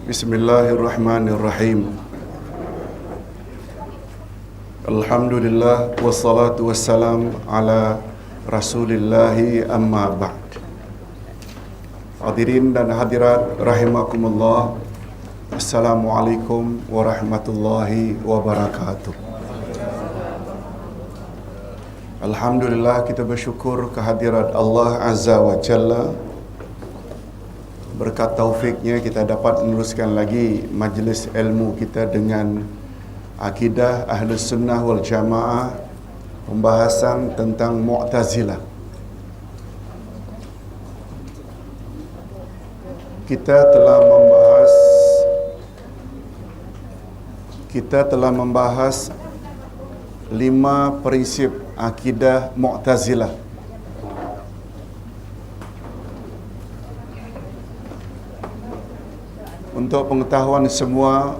Bismillahirrahmanirrahim. Alhamdulillah wassalatu wassalam ala Rasulillahi amma ba'd. Hadirin dan hadirat rahimakumullah. Assalamualaikum warahmatullahi wabarakatuh. Alhamdulillah, kita bersyukur kehadirat Allah Azza wa Jalla. Berkat taufiknya kita dapat meneruskan lagi majlis ilmu kita dengan akidah Ahlus Sunnah wal Jamaah, pembahasan tentang Mu'tazilah. Kita telah membahas 5 prinsip akidah Mu'tazilah. Untuk pengetahuan semua,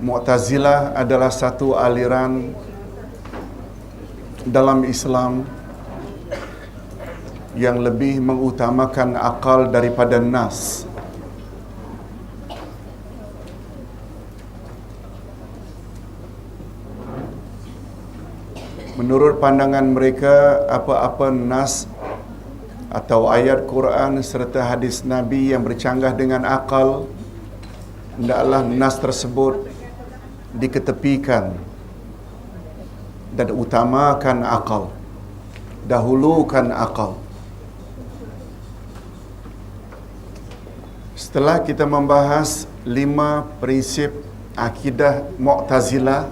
Mu'tazilah adalah satu aliran dalam Islam yang lebih mengutamakan akal daripada nas. Menurut pandangan mereka, apa-apa nas atau ayat Quran serta hadis Nabi yang bercanggah dengan akal, hendaklah nas tersebut diketepikan dan utamakan akal, dahulukan akal. Setelah kita membahas 5 prinsip akidah Mu'tazilah,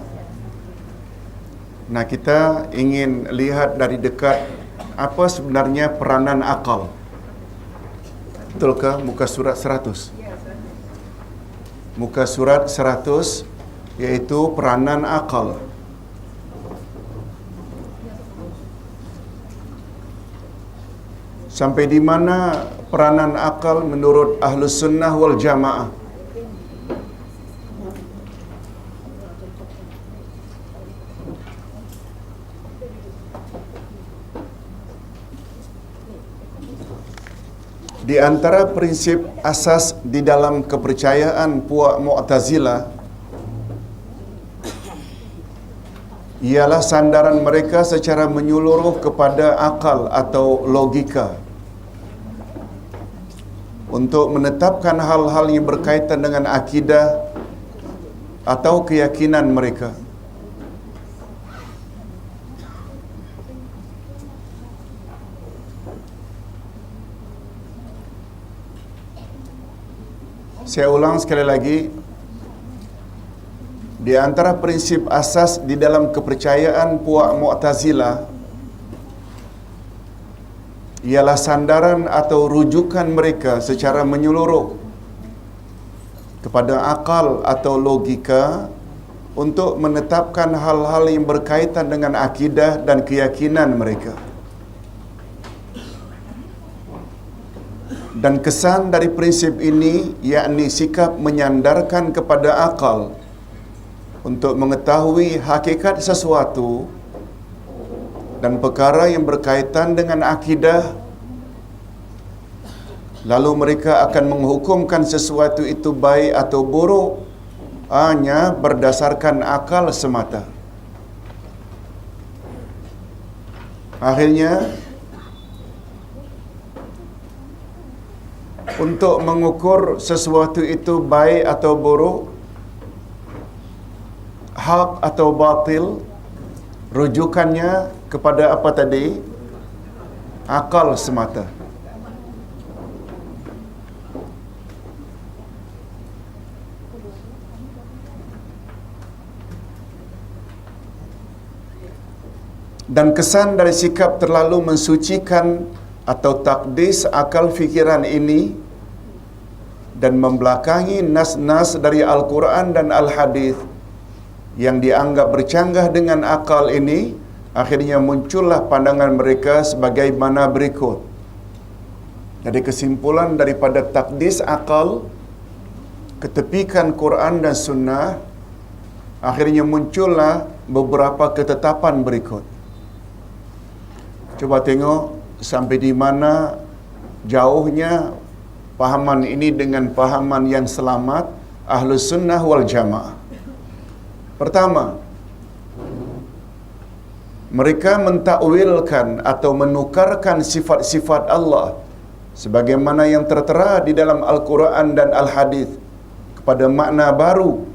nah kita ingin lihat dari dekat apa sebenarnya peranan akal. Betulkah muka surat 100? Muka surat 100 iaitu peranan akal. Sampai di mana peranan akal menurut Ahlus Sunnah wal Jamaah? Di antara prinsip asas di dalam kepercayaan puak Mu'tazilah ialah sandaran mereka secara menyeluruh kepada akal atau logika untuk menetapkan hal-hal yang berkaitan dengan akidah atau keyakinan mereka. Saya ulang sekali lagi, di antara prinsip asas di dalam kepercayaan puak Mu'tazilah ialah sandaran atau rujukan mereka secara menyeluruh kepada akal atau logika untuk menetapkan hal-hal yang berkaitan dengan akidah dan keyakinan mereka. Dan kesan dari prinsip ini yakni sikap menyandarkan kepada akal untuk mengetahui hakikat sesuatu dan perkara yang berkaitan dengan akidah, lalu mereka akan menghukumkan sesuatu itu baik atau buruk hanya berdasarkan akal semata. Akhirnya, untuk mengukur sesuatu itu baik atau buruk, hak atau batil, rujukannya kepada apa tadi? Akal semata. Dan kesan dari sikap terlalu mensucikan atau takdis akal fikiran ini dan membelakangi nas-nas dari Al-Quran dan Al-Hadis yang dianggap bercanggah dengan akal ini, akhirnya muncullah pandangan mereka sebagaimana berikut. Jadi kesimpulan daripada takdis akal, ketepikan Quran dan Sunnah, akhirnya muncullah beberapa ketetapan berikut. Coba tengok sampai di mana jauhnya pahaman ini dengan pahaman yang selamat Ahlus Sunnah wal Jamaah. Pertama, mereka mentakwilkan atau menukarkan sifat-sifat Allah sebagaimana yang tertera di dalam Al-Quran dan Al-Hadis kepada makna baru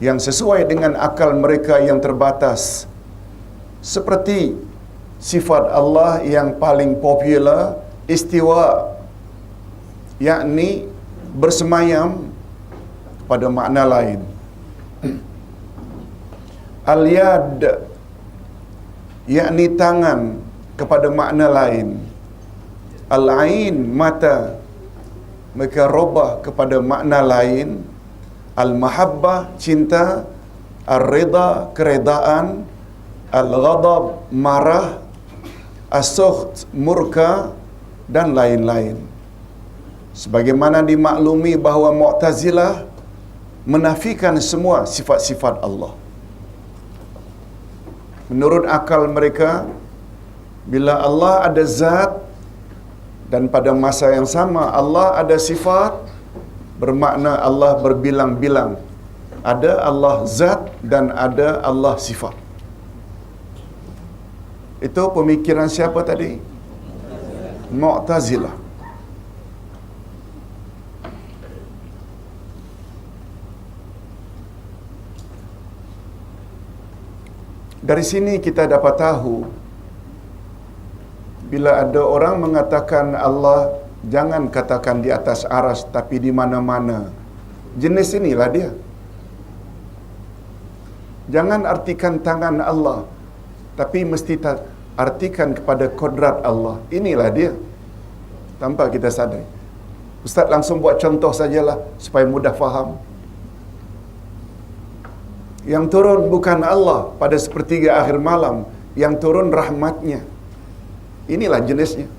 yang sesuai dengan akal mereka yang terbatas. Seperti sifat Allah yang paling popular, istiwa, yakni bersemayam, pada makna lain. Al-yad, yakni tangan, kepada makna lain. Al-ain, mata, mereka robah kepada makna lain. Al-mahabbah, cinta. Al-rida, keredaan. Al-ghadab, marah. As-sukht, murka, dan lain-lain. Sebagaimana dimaklumi bahawa Mu'tazilah menafikan semua sifat-sifat Allah. Menurut akal mereka, bila Allah ada zat dan pada masa yang sama Allah ada sifat, bermakna Allah berbilang-bilang. Ada Allah zat dan ada Allah sifat. Itu pemikiran siapa tadi? Mu'tazilah. Dari sini kita dapat tahu, bila ada orang mengatakan Allah, jangan katakan di atas aras tapi di mana-mana. Jenis inilah dia. Jangan artikan tangan Allah, tapi mesti artikan kepada kodrat Allah. Inilah dia. Tanpa kita sadari. Ustaz langsung buat contoh sajalah supaya mudah faham. Yang turun bukan Allah pada sepertiga akhir malam, yang turun rahmatnya. Inilah jenisnya.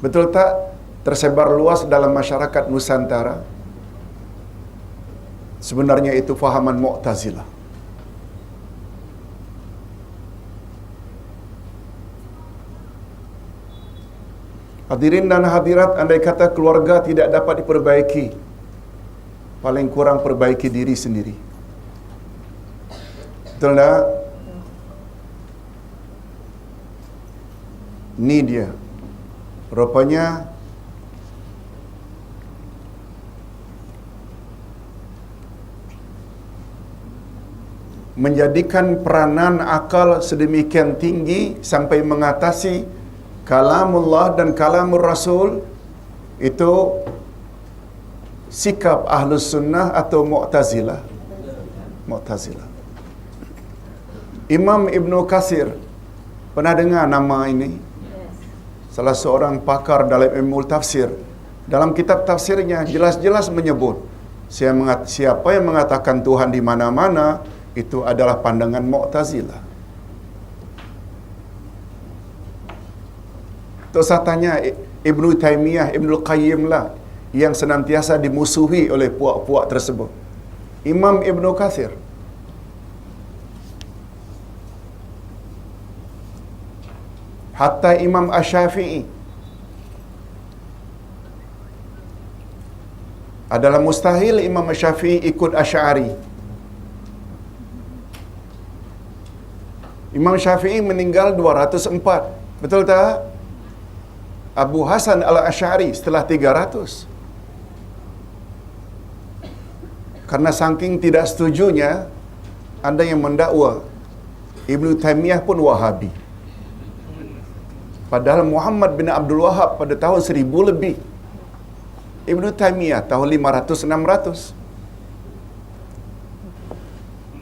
Betul tak? Tersebar luas dalam masyarakat Nusantara. Sebenarnya itu fahaman Mu'tazilah. Hadirin dan hadirat, andai kata keluarga tidak dapat diperbaiki, paling kurang perbaiki diri sendiri. Betul tak? Ini dia. Rupanya menjadikan peranan akal sedemikian tinggi sampai mengatasi kalamullah dan kalamur Rasul, itu sikap Ahlus Sunnah atau Mu'tazilah. Mu'tazilah. Imam Ibn Katsir, pernah dengar nama ini? Salah seorang pakar dalam ilmu tafsir. Dalam kitab tafsirnya jelas-jelas menyebut, siapa yang mengatakan Tuhan di mana-mana, itu adalah pandangan Mu'tazilah. Terus saya tanya, Ibnu Taimiyah, Ibnu Qayyim lah yang senantiasa dimusuhi oleh puak-puak tersebut. Imam Ibn Katsir, hatta Imam Asy-Syafi'i, adalah mustahil Imam Asy-Syafi'i ikut Asy'ari. Imam Syafi'i meninggal 204. Betul tak? Abu Hasan al-Asy'ari setelah 300. Karena saking tidak setujunya, ada yang mendakwa Ibnu Taimiyah pun Wahabi. Padahal Muhammad bin Abdul Wahab pada tahun 1000 lebih. Ibnu Taimiyah tahun 500-600.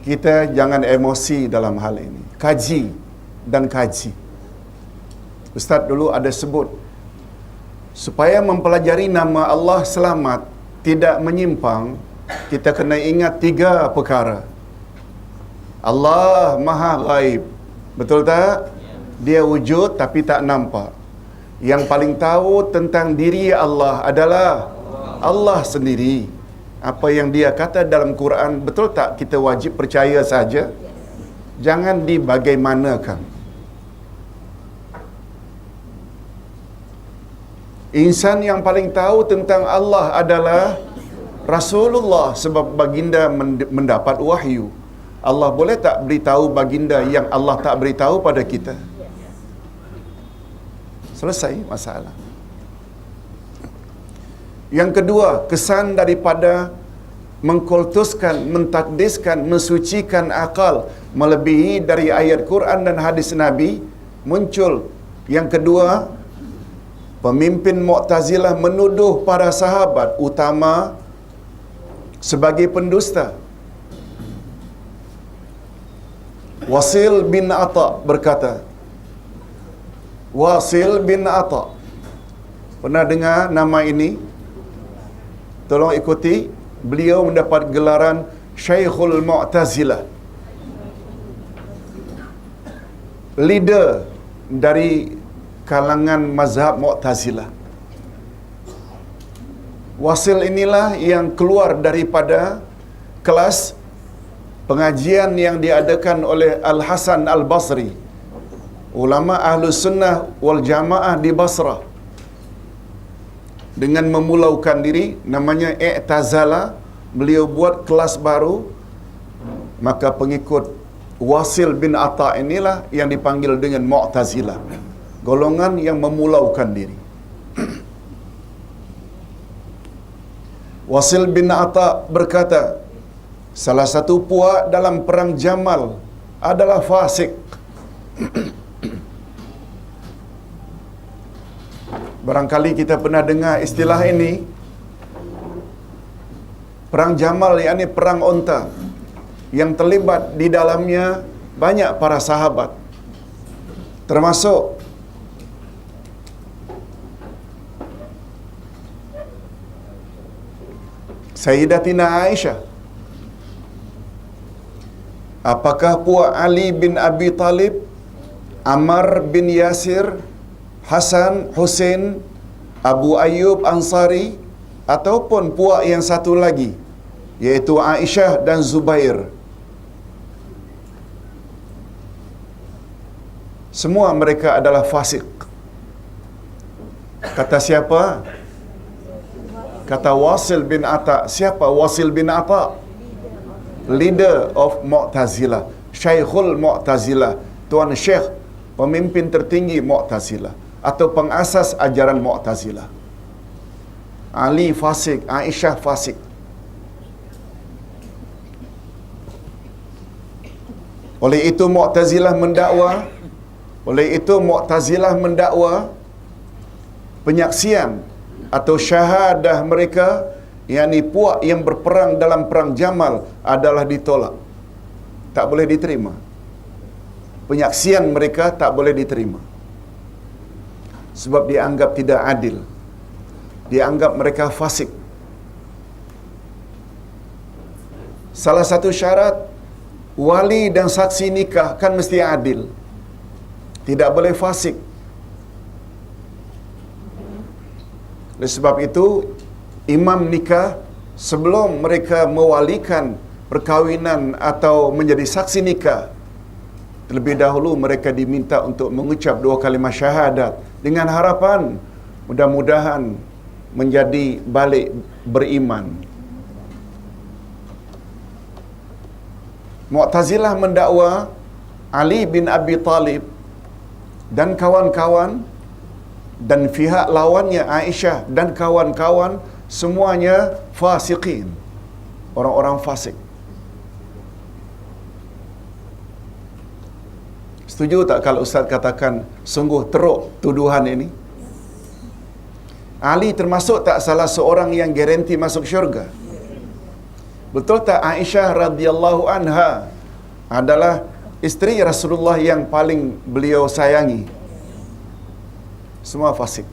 Kita jangan emosi dalam hal ini. Kaji dan kaji. Ustaz dulu ada sebut, supaya mempelajari nama Allah selamat, tidak menyimpang, kita kena ingat 3 perkara. Allah Maha Ghaib. Betul tak? Dia wujud tapi tak nampak. Yang paling tahu tentang diri Allah adalah Allah sendiri. Apa yang dia kata dalam Quran, betul tak kita wajib percaya saja? Jangan dibagaimanakan. Insan yang paling tahu tentang Allah adalah Rasulullah, sebab baginda mendapat wahyu. Allah boleh tak beritahu baginda yang Allah tak beritahu pada kita? Selesai masalah. Yang kedua, kesan daripada mengkultuskan, mentakdiskan, mensucikan akal melebihi dari ayat Quran dan hadis Nabi muncul. Yang kedua, pemimpin Mu'tazilah menuduh para sahabat utama sebagai pendusta. Wasil bin Atha berkata, Wasil bin Atha, pernah dengar nama ini? Tolong ikuti. Beliau mendapat gelaran Syekhul Mu'tazilah, leader dari kalangan mazhab Mu'tazilah. Wasil inilah yang keluar daripada kelas pengajian yang diadakan oleh Al-Hasan Al-Basri, ulama Ahlus Sunnah wal Jamaah di Basrah, dengan memulaukan diri, namanya I'tazala. Beliau buat kelas baru, maka pengikut Wasil bin Atha inilah yang dipanggil dengan Mu'tazilah, golongan yang memulaukan diri. Wasil bin Atha berkata, salah satu puak dalam perang Jamal adalah fasik. Barangkali kita pernah dengar istilah ini. Perang Jamal, yakni perang unta, yang terlibat di dalamnya banyak para sahabat, termasuk Sayyidatina Aisyah. Apakah puak Ali bin Abi Talib, Ammar bin Yasir, Hasan, Hussein, Abu Ayyub Ansari, ataupun puak yang satu lagi, yaitu Aisyah dan Zubair? Semua mereka adalah fasik. Kata siapa? Kata Wasil bin Atha. Siapa Wasil bin Atha? Leader of Mu'tazilah, Syekhul Mu'tazilah, Tuan Syekh, pemimpin tertinggi Mu'tazilah atau pengasas ajaran Mu'tazilah. Ali fasik, Aisyah fasik. Oleh itu Mu'tazilah mendakwa penyaksian atau syahadah mereka, yakni puak yang berperang dalam perang Jamal, adalah ditolak, tak boleh diterima. Penyaksian mereka tak boleh diterima sebab dianggap tidak adil, dianggap mereka fasik. Salah satu syarat wali dan saksi nikah kan mesti adil, tidak boleh fasik. Oleh sebab itu, imam nikah, sebelum mereka mewalikan perkahwinan atau menjadi saksi nikah, terlebih dahulu mereka diminta untuk mengucap 2 kalimah syahadat dengan harapan mudah-mudahan menjadi balik beriman. Mu'tazilah mendakwa Ali bin Abi Talib dan kawan-kawan, dan pihak lawannya Aisyah dan kawan-kawan, semuanya fasiqin, orang-orang fasik. Setuju tak kalau Ustaz katakan sungguh teruk tuduhan ini? Ali termasuk tak salah seorang yang garanti masuk syurga? Betul tak Aisyah radhiyallahu anha adalah isteri Rasulullah yang paling beliau sayangi? Semua fasik.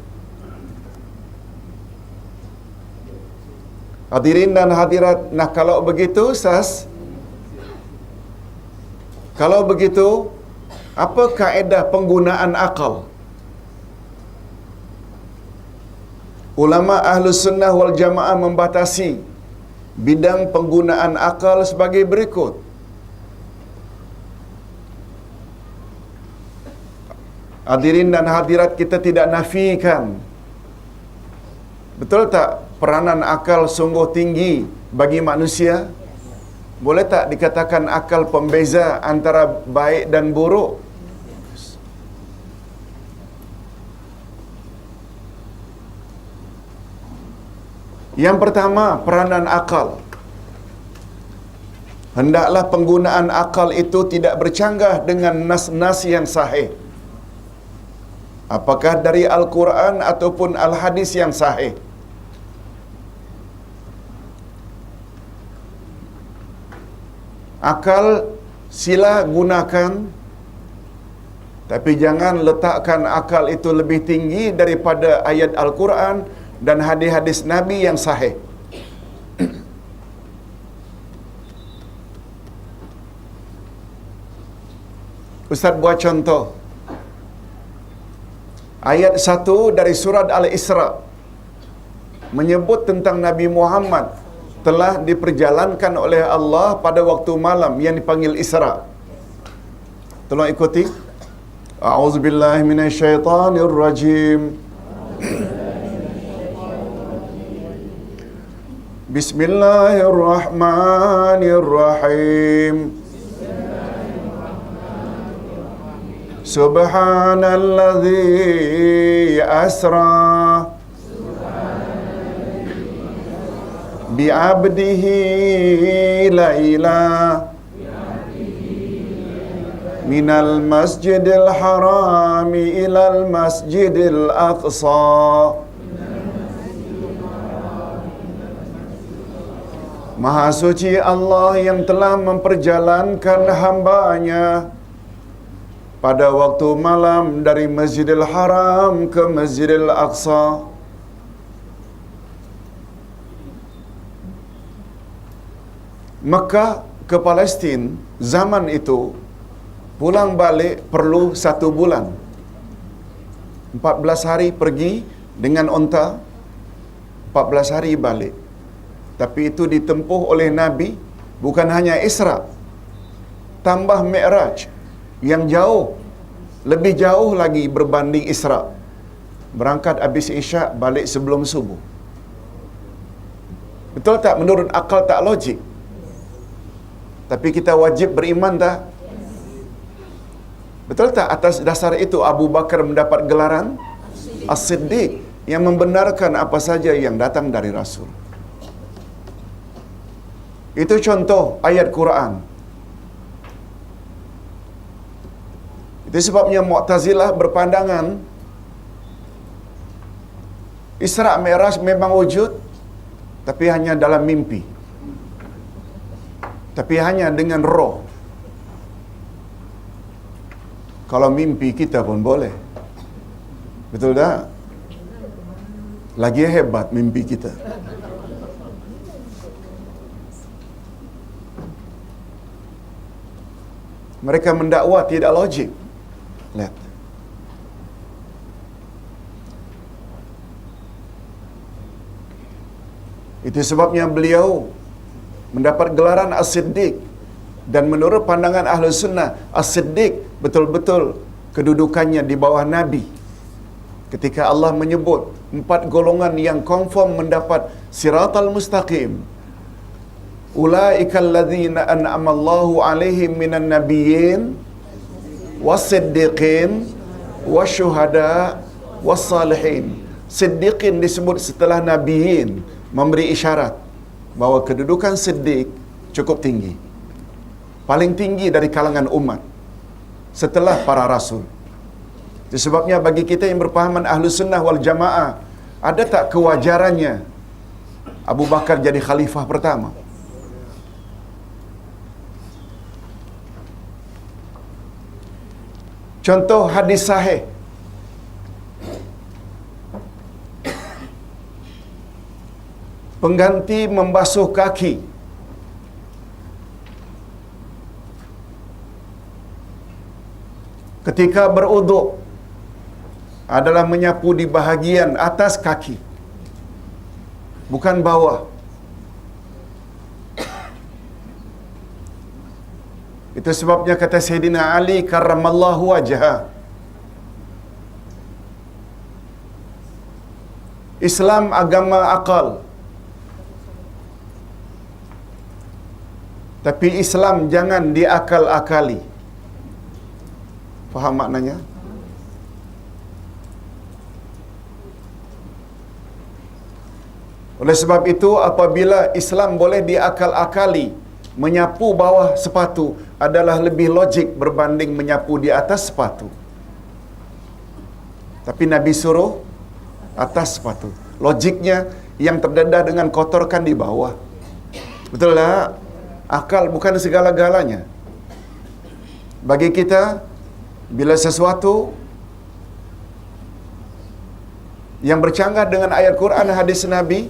Hadirin dan hadirat, nah kalau begitu Ustaz, kalau begitu, apa kaedah penggunaan akal? Ulama Ahlus Sunnah wal Jamaah membatasi bidang penggunaan akal sebagai berikut. Hadirin dan hadirat, kita tidak nafikan Betul tak peranan akal sungguh tinggi bagi manusia? Boleh tak dikatakan akal pembeza antara baik dan buruk? Yang pertama, peranan akal. Hendaklah penggunaan akal itu tidak bercanggah dengan nas-nas yang sahih. Apakah dari Al-Quran ataupun Al-Hadis yang sahih. Akal sila gunakan, tapi jangan letakkan akal itu lebih tinggi daripada ayat Al-Quran dan hadis-hadis Nabi yang sahih. Ustaz buat contoh. Ayat 1 dari surat Al-Isra menyebut tentang Nabi Muhammad telah diperjalankan oleh Allah pada waktu malam yang dipanggil Isra. Tolong ikuti. A'udzubillahi minasyaitonirrajim. Bismillahirrahmanirrahim. Subhanalladzi asra bi'abdihi laila minal masjidil harami ilal masjidil aqsa. Maha suci Allah yang telah memperjalankan hamba-Nya pada waktu malam dari Masjidil Haram ke Masjidil Aqsa. Mekah ke Palestin zaman itu pulang balik perlu 1 bulan. 14 hari pergi dengan onta, 14 hari balik. Tapi itu ditempuh oleh Nabi bukan hanya Isra, tambah Mi'raj yang jauh, lebih jauh lagi berbanding Isra. Berangkat habis Isyak, balik sebelum subuh. Betul tak? Menurut akal tak logik. Tapi kita wajib beriman tak? Betul tak? Atas dasar itu Abu Bakar mendapat gelaran As-Siddiq yang membenarkan apa saja yang datang dari Rasul. Itu contoh ayat Quran. Itu sebabnya Mu'tazilah berpandangan Isra' Mi'raj memang wujud, tapi hanya dalam mimpi. Tapi hanya dengan roh. Kalau mimpi kita pun boleh. Betul tak? Lagi hebat mimpi kita. Mereka mendakwa tidak logik. Lihat. Itu sebabnya beliau mendapat gelaran As-Siddiq. Dan menurut pandangan Ahlus Sunnah, As-Siddiq betul-betul kedudukannya di bawah Nabi. Ketika Allah menyebut 4 golongan yang confirm mendapat siratal mustaqim. Ulaikal ladzina an'ama Allahu 'alaihim minan nabiyyin was-siddiqin wasyuhada was-salihin. Siddiqin disebut setelah nabiyin, memberi isyarat bahawa kedudukan siddiq cukup tinggi. Paling tinggi dari kalangan umat setelah para rasul. Itu sebabnya bagi kita yang berpahaman Ahlus Sunnah wal Jamaah, ada tak kewajarannya Abu Bakar jadi khalifah pertama? Contoh hadis sahih. Pengganti membasuh kaki. Ketika beruduk adalah menyapu di bahagian atas kaki, bukan bawah. Itu sebabnya kata Sayyidina Ali karramallahu wajhah, Islam agama akal. Tapi Islam jangan diakal-akali. Faham maknanya? Oleh sebab itu, apabila Islam boleh diakal-akali, menyapu bawah sepatu adalah lebih logik berbanding menyapu di atas sepatu. Tapi Nabi suruh atas sepatu. Logiknya yang terdedah dengan kotorkan di bawah. Betul tak? Akal bukan segala-galanya. Bagi kita, bila sesuatu yang bercanggah dengan ayat Quran dan hadis Nabi,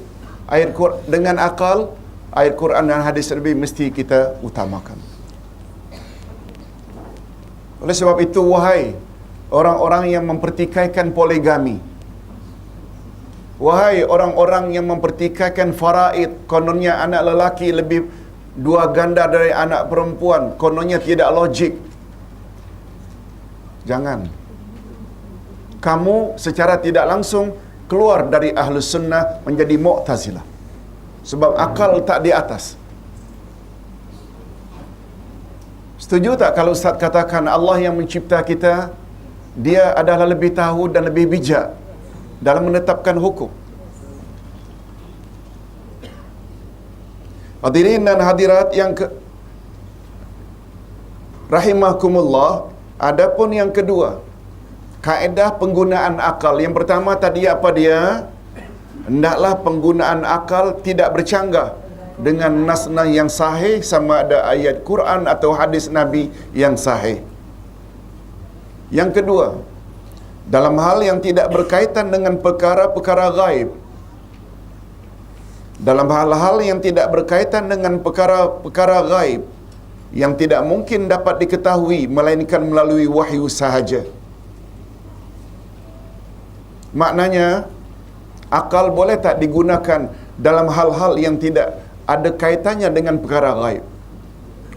dengan akal, ayat Quran dan hadis Nabi mesti kita utamakan. Oleh sebab itu, wahai orang-orang yang mempertikaikan poligami, wahai orang-orang yang mempertikaikan faraid, kononnya anak lelaki lebih 2 ganda dari anak perempuan, kononnya tidak logik. Jangan. Kamu secara tidak langsung keluar dari Ahlus Sunnah menjadi Mu'tazilah. Sebab akal tak di atas. Setuju tak kalau Ustaz katakan Allah yang mencipta kita, dia adalah lebih tahu dan lebih bijak dalam menetapkan hukum? Hadirin dan hadirat yang rahimakumullah, adapun yang kedua, kaedah penggunaan akal. Yang pertama tadi apa dia? Hendaklah penggunaan akal tidak bercanggah dengan nas-nas yang sahih, sama ada ayat Quran atau hadis Nabi yang sahih. Yang kedua, dalam hal yang tidak berkaitan dengan perkara-perkara gaib, dalam hal-hal yang tidak berkaitan dengan perkara-perkara gaib yang tidak mungkin dapat diketahui melainkan melalui wahyu sahaja. Maknanya, akal boleh tak digunakan dalam hal-hal yang tidak ada kaitannya dengan perkara gaib?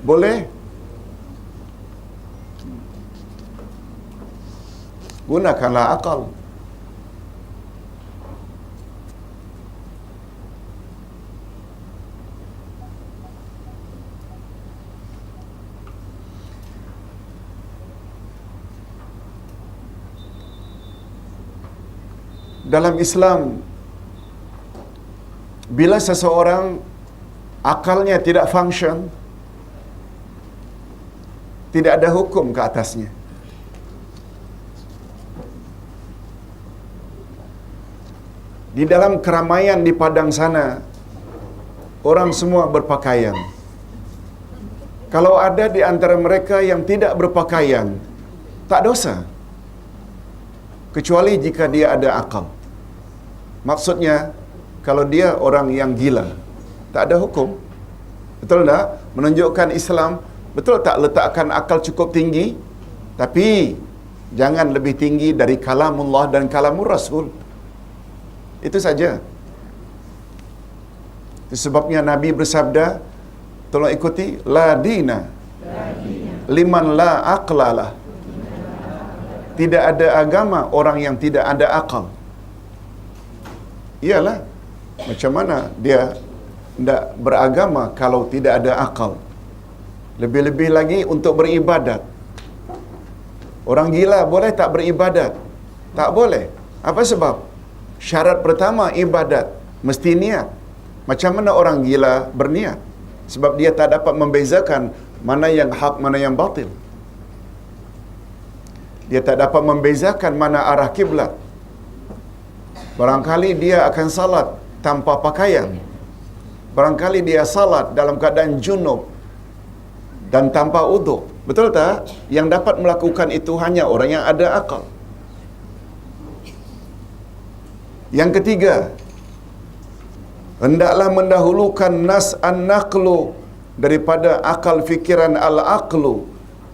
Boleh. Gunakanlah akal. Dalam Islam, bila seseorang akalnya tidak function, tidak ada hukum ke atasnya. Di dalam keramaian di padang sana, orang semua berpakaian. Kalau ada di antara mereka yang tidak berpakaian, tak dosa. Kecuali jika dia ada akal. Maksudnya, kalau dia orang yang gila, tak ada hukum. Betul tak? Menunjukkan Islam, betul tak letakkan akal cukup tinggi, tapi jangan lebih tinggi dari kalamullah dan kalamur Rasul. Itu saja. Itu sebabnya Nabi bersabda, tolong ikuti, la dina liman la aqlalah. Tidak ada agama orang yang tidak ada akal. Iyalah, macam mana dia tidak beragama kalau tidak ada akal? Lebih-lebih lagi untuk beribadat. Orang gila boleh tak beribadat? Tak boleh. Apa sebab? Syarat pertama ibadat mesti niat. Macam mana orang gila berniat? Sebab dia tak dapat membezakan mana yang hak, mana yang batil. Dia tak dapat membezakan mana arah kiblat. Barangkali dia akan salat tanpa pakaian. Barangkali dia salat dalam keadaan junub dan tanpa uduk. Betul tak? Yang dapat melakukan itu hanya orang yang ada akal. Yang ketiga, hendaklah mendahulukan nas an-naqlu daripada akal fikiran al-aqlu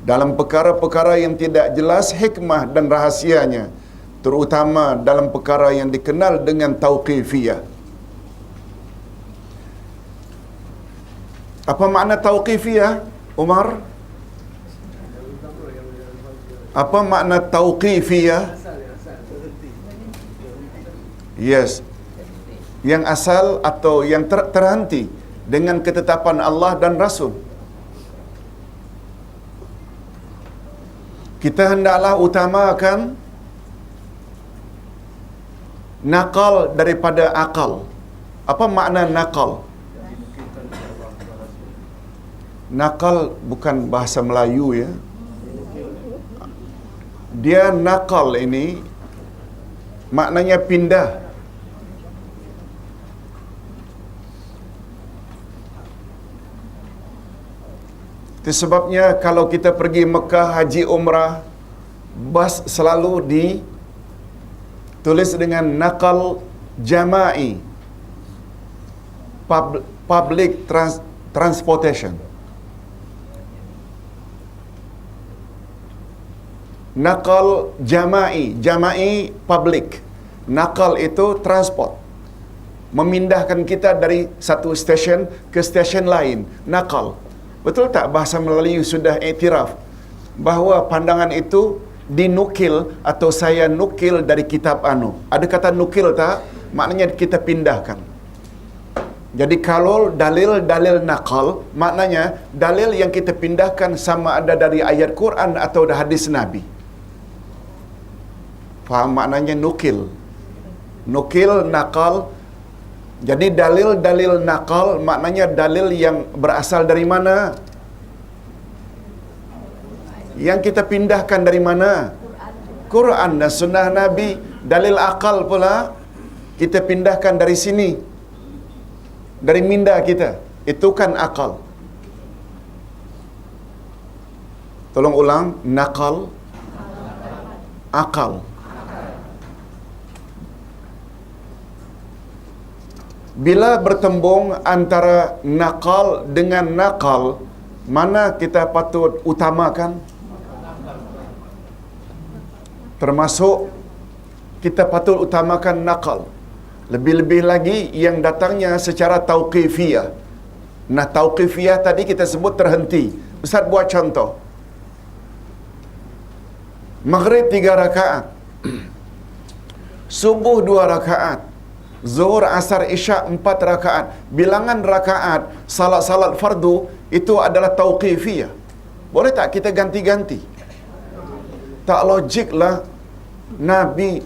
dalam perkara-perkara yang tidak jelas hikmah dan rahasianya, terutama dalam perkara yang dikenal dengan tauqifiyah. Apa makna tauqifiyah, Umar? Apa makna tauqifiyah? Yes. yang asal atau yang terhenti dengan ketetapan Allah dan Rasul. Kita hendaklah utamakan nakal daripada akal. Apa makna nakal? Nakal bukan bahasa Melayu ya. Dia nakal ini maknanya pindah. Itu sebabnya kalau kita pergi Mekah, Haji, Umrah, bas selalu ditulis dengan nakal jama'i, public transportation. Nakal jama'i, jama'i public. Nakal itu transport. Memindahkan kita dari satu stesen ke stesen lain. Nakal. Betul tak bahasa Melayu sudah iktiraf bahawa pandangan itu dinukil atau saya nukil dari kitab anu. Ada kata nukil tak? Maknanya kita pindahkan. Jadi kalau dalil-dalil nakal, maknanya dalil yang kita pindahkan sama ada dari ayat Quran atau hadis Nabi. Faham maknanya nukil? Nukil, nakal. Jadi dalil-dalil nakal maknanya dalil yang berasal dari mana? Yang kita pindahkan dari mana? Quran dan sunnah Nabi. Dalil akal pula kita pindahkan dari sini, dari minda kita. Itu kan akal. Tolong ulang. Nakal, akal. Bila bertembung antara nakal dengan nakal, mana kita patut utamakan? Termasuk kita patut utamakan nakal. Lebih-lebih lagi yang datangnya secara tauqifiyah. Nah, tauqifiyah tadi kita sebut terhenti. Ustaz buat contoh. Maghrib 3 rakaat. Subuh 2 rakaat. Zuhur, Asar, Isyak 4 rakaat. Bilangan rakaat salat-salat fardu itu adalah tauqifiyah. Boleh tak kita ganti-ganti? Tak logik lah. Nabi,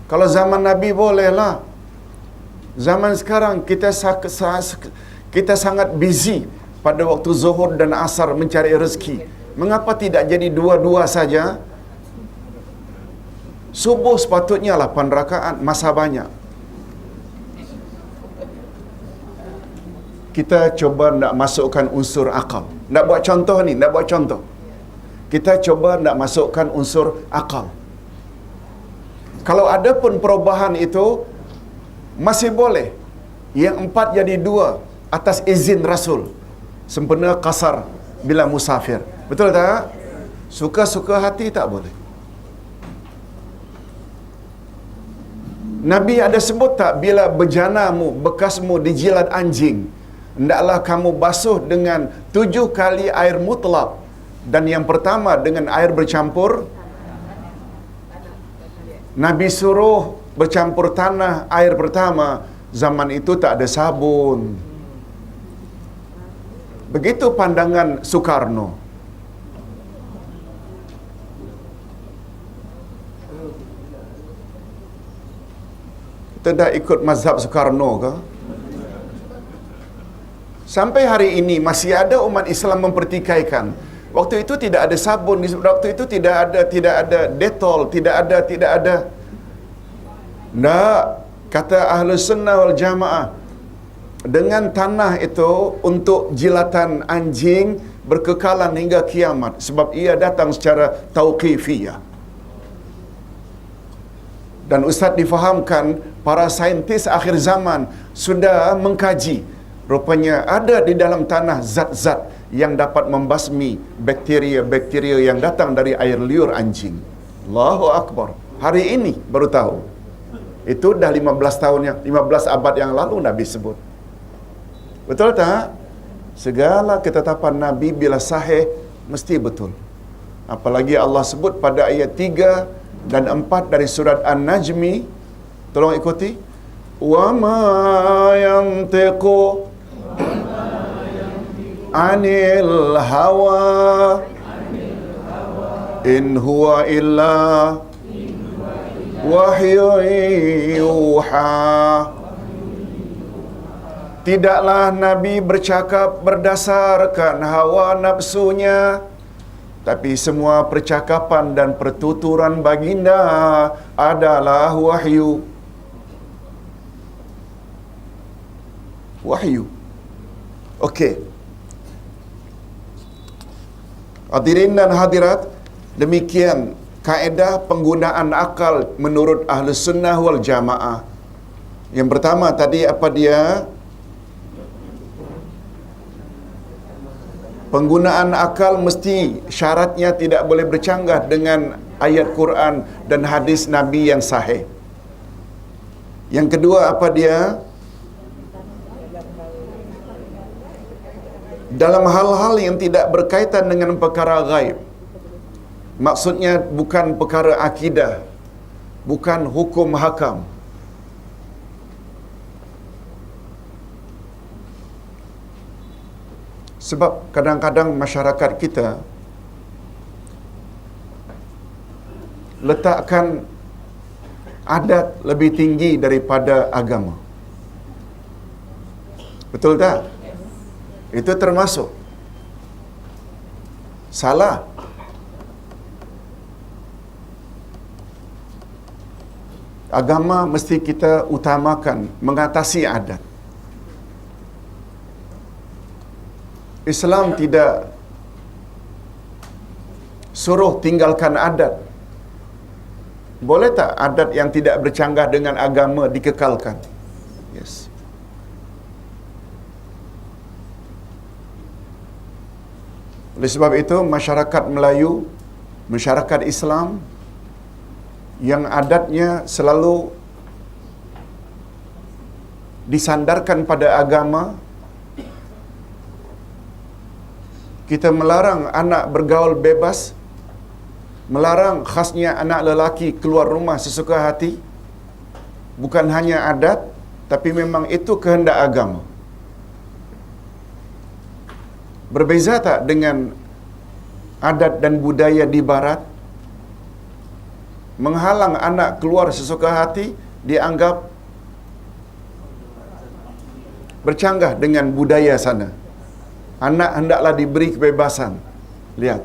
kalau zaman Nabi bolehlah. Zaman sekarang kita sangat busy pada waktu Zuhur dan Asar mencari rezeki. Mengapa tidak jadi dua-dua saja? Subuh sepatutnya 8 rakaat, masa banyak. Kita coba nak masukkan unsur akal. Nak buat contoh ni, nak buat contoh. Kita coba nak masukkan unsur akal. Kalau ada pun perubahan itu, masih boleh. Yang 4 jadi 2 atas izin Rasul. Sempena qasar bila musafir. Betul tak? Suka-suka hati tak boleh. Nabi ada sebut tak bila bejanamu, bekasmu dijilat anjing, hendaklah kamu basuh dengan 7 kali air mutlak, dan yang pertama dengan air bercampur. Nabi suruh bercampur tanah air pertama. Zaman itu tak ada sabun. Begitu pandangan Soekarno. Kita dah ikut mazhab Soekarno ke? Sampai hari ini masih ada umat Islam mempertikaikan. Waktu itu tidak ada sabun, waktu itu tidak ada Dettol, tidak ada. Nah, kata Ahlus Sunnah wal Jamaah, dengan tanah itu untuk jilatan anjing berkekalan hingga kiamat, sebab ia datang secara tauqifiyah. Dan Ustaz difahamkan para saintis akhir zaman sudah mengkaji, rupanya ada di dalam tanah zat-zat yang dapat membasmi bakteria-bakteria yang datang dari air liur anjing. Allahu Akbar. Hari ini baru tahu. Itu dah 15 abad yang lalu Nabi sebut. Betul tak? Segala ketetapan Nabi bila sahih mesti betul. Apalagi Allah sebut pada ayat 3 dan 4 dari surat An-Najmi. Tolong ikuti. wa ma yantiqu anil hawa in huwa illa wahyu yuha. Tidaklah Nabi bercakap berdasarkan hawa nafsunya, tapi semua percakapan dan pertuturan baginda adalah wahyu. Wahyu. Okey. Hadirin dan hadirat, demikian kaedah penggunaan akal menurut Ahlus Sunnah wal Jamaah. Yang pertama tadi apa dia? Penggunaan akal mesti syaratnya tidak boleh bercanggah dengan ayat Quran dan hadis Nabi yang sahih. Yang kedua apa dia? Dalam hal-hal yang tidak berkaitan dengan perkara ghaib. Maksudnya bukan perkara akidah, bukan hukum hakam. Sebab kadang-kadang masyarakat kita letakkan adat lebih tinggi daripada agama. Betul tak? Itu termasuk salah. Agama mesti kita utamakan, mengatasi adat. Islam tidak suruh tinggalkan adat. Boleh tak adat yang tidak bercanggah dengan agama dikekalkan? Yes. Oleh sebab itu, masyarakat Melayu, masyarakat Islam yang adatnya selalu disandarkan pada agama, kita melarang anak bergaul bebas, melarang khasnya anak lelaki keluar rumah sesuka hati. Bukan hanya adat, tapi memang itu kehendak agama. Berbeza tak dengan adat dan budaya di barat? Menghalang anak keluar sesuka hati dianggap bercanggah dengan budaya sana. Anak hendaklah diberi kebebasan. Lihat,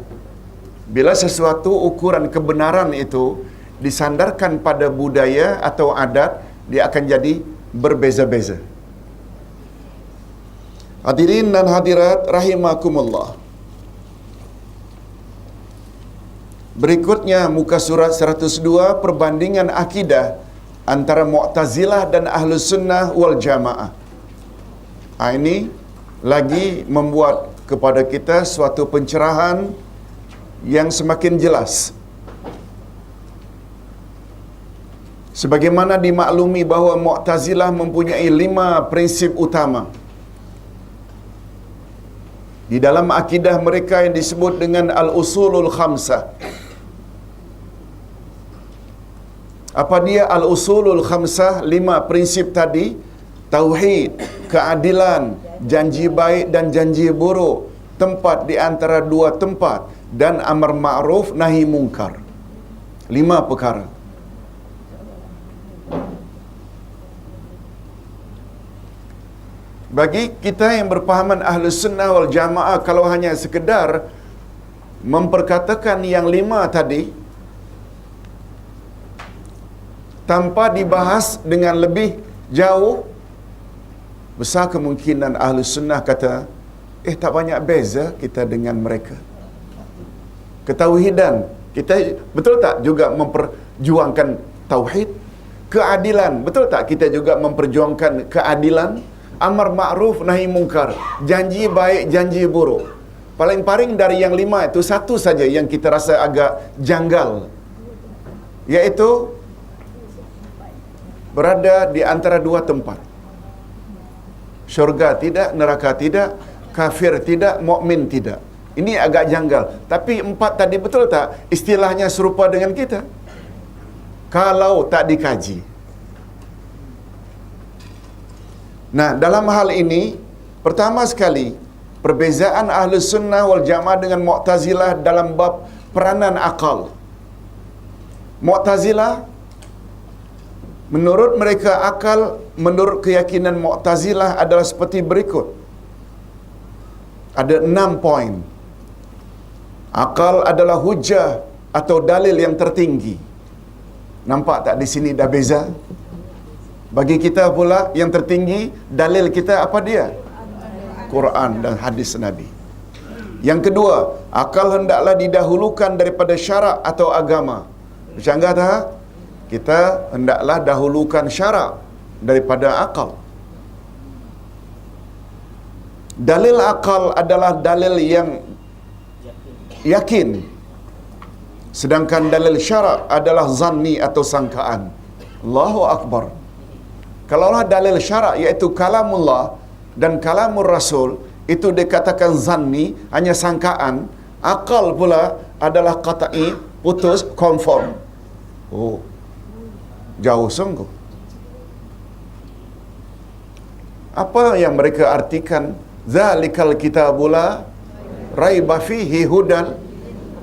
bila sesuatu ukuran kebenaran itu disandarkan pada budaya atau adat, dia akan jadi berbeza-beza. Hadirin dan hadirat rahimakumullah. Berikutnya muka surat 102, perbandingan akidah antara Mu'tazilah dan Ahlus Sunnah wal Jamaah. Ini lagi membuat kepada kita suatu pencerahan yang semakin jelas. Sebagaimana dimaklumi bahawa Mu'tazilah mempunyai 5 prinsip utama. Di dalam akidah mereka yang disebut dengan Al-Usulul Khamsah. Apa dia Al-Usulul Khamsah? 5 prinsip tadi. Tauhid, keadilan, janji baik dan janji buruk, tempat di antara 2 tempat, dan amar ma'ruf nahi mungkar. 5 perkara. Bagi kita yang berpahaman Ahlus Sunnah wal Jamaah, kalau hanya sekedar memperkatakan yang 5 tadi tanpa dibahas dengan lebih jauh, besar kemungkinan Ahlus Sunnah kata, tak banyak beza kita dengan mereka. Ketauhidan, kita betul tak juga memperjuangkan tauhid? Keadilan, betul tak kita juga memperjuangkan keadilan? Amar ma'ruf nahi mungkar, janji baik janji buruk. Paling-paling dari yang 5 itu satu saja yang kita rasa agak janggal, iaitu berada di antara 2 tempat. Syurga tidak, neraka tidak, kafir tidak, mukmin tidak. Ini agak janggal. Tapi 4 tadi betul tak istilahnya serupa dengan kita? Kalau tak dikaji. Nah, dalam hal ini, pertama sekali, perbezaan Ahlus Sunnah wal Jamaah dengan Mu'tazilah dalam bab peranan akal. Mu'tazilah, menurut mereka akal, menurut keyakinan Mu'tazilah adalah seperti berikut. Ada 6 poin. Akal adalah hujah atau dalil yang tertinggi. Nampak tak di sini dah beza? Bagi kita pula yang tertinggi, dalil kita apa dia? Quran dan hadis Nabi. Yang kedua, akal hendaklah didahulukan daripada syarak atau agama. Bercanggah tak? Kita hendaklah dahulukan syarak daripada akal. Dalil akal adalah dalil yang yakin. Sedangkan dalil syarak adalah zanni atau sangkaan. Allahu Akbar. Kalaulah dalil syarak iaitu kalamullah dan kalamur Rasul itu dikatakan zanni, hanya sangkaan. Akal pula adalah qat'i, putus, confirm. Oh, jauh sungguh. Apa yang mereka artikan? Zalikal kitabula raiba fihi hudan.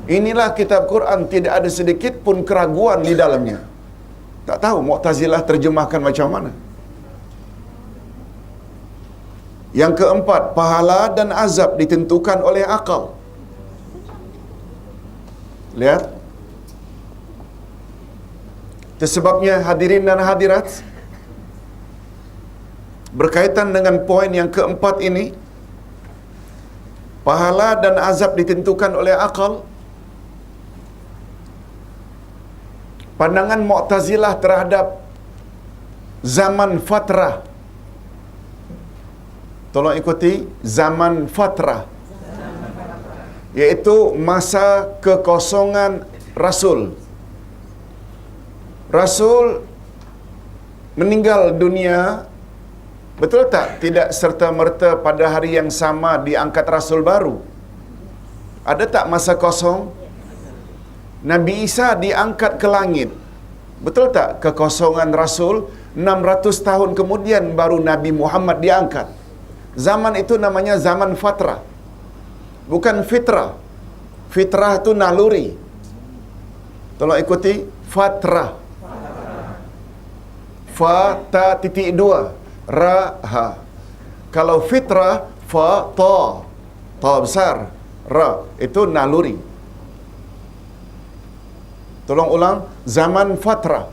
Inilah kitab Quran, tidak ada sedikit pun keraguan di dalamnya. Tak tahu Mu'tazilah terjemahkan macam mana. Yang keempat, pahala dan azab ditentukan oleh akal. Lihat. Itu sebabnya hadirin dan hadirat, berkaitan dengan poin yang keempat ini, pahala dan azab ditentukan oleh akal. Pandangan Mu'tazilah terhadap zaman fatrah. Tolong ikuti, zaman fatrah. Iaitu masa kekosongan Rasul. Rasul meninggal dunia, betul tak? Tidak serta-merta pada hari yang sama diangkat Rasul baru. Ada tak masa kosong? Nabi Isa diangkat ke langit. Betul tak? Kekosongan Rasul, 600 tahun kemudian baru Nabi Muhammad diangkat. Zaman itu namanya zaman fatrah. Bukan fitrah. Fitrah itu naluri. Tolong ikuti, fatrah. Fa, ta, titik 2. Ra, ha. Kalau fitrah, fa, ta. Ta besar. Ra. Itu naluri. Tolong ulang. Zaman fatrah.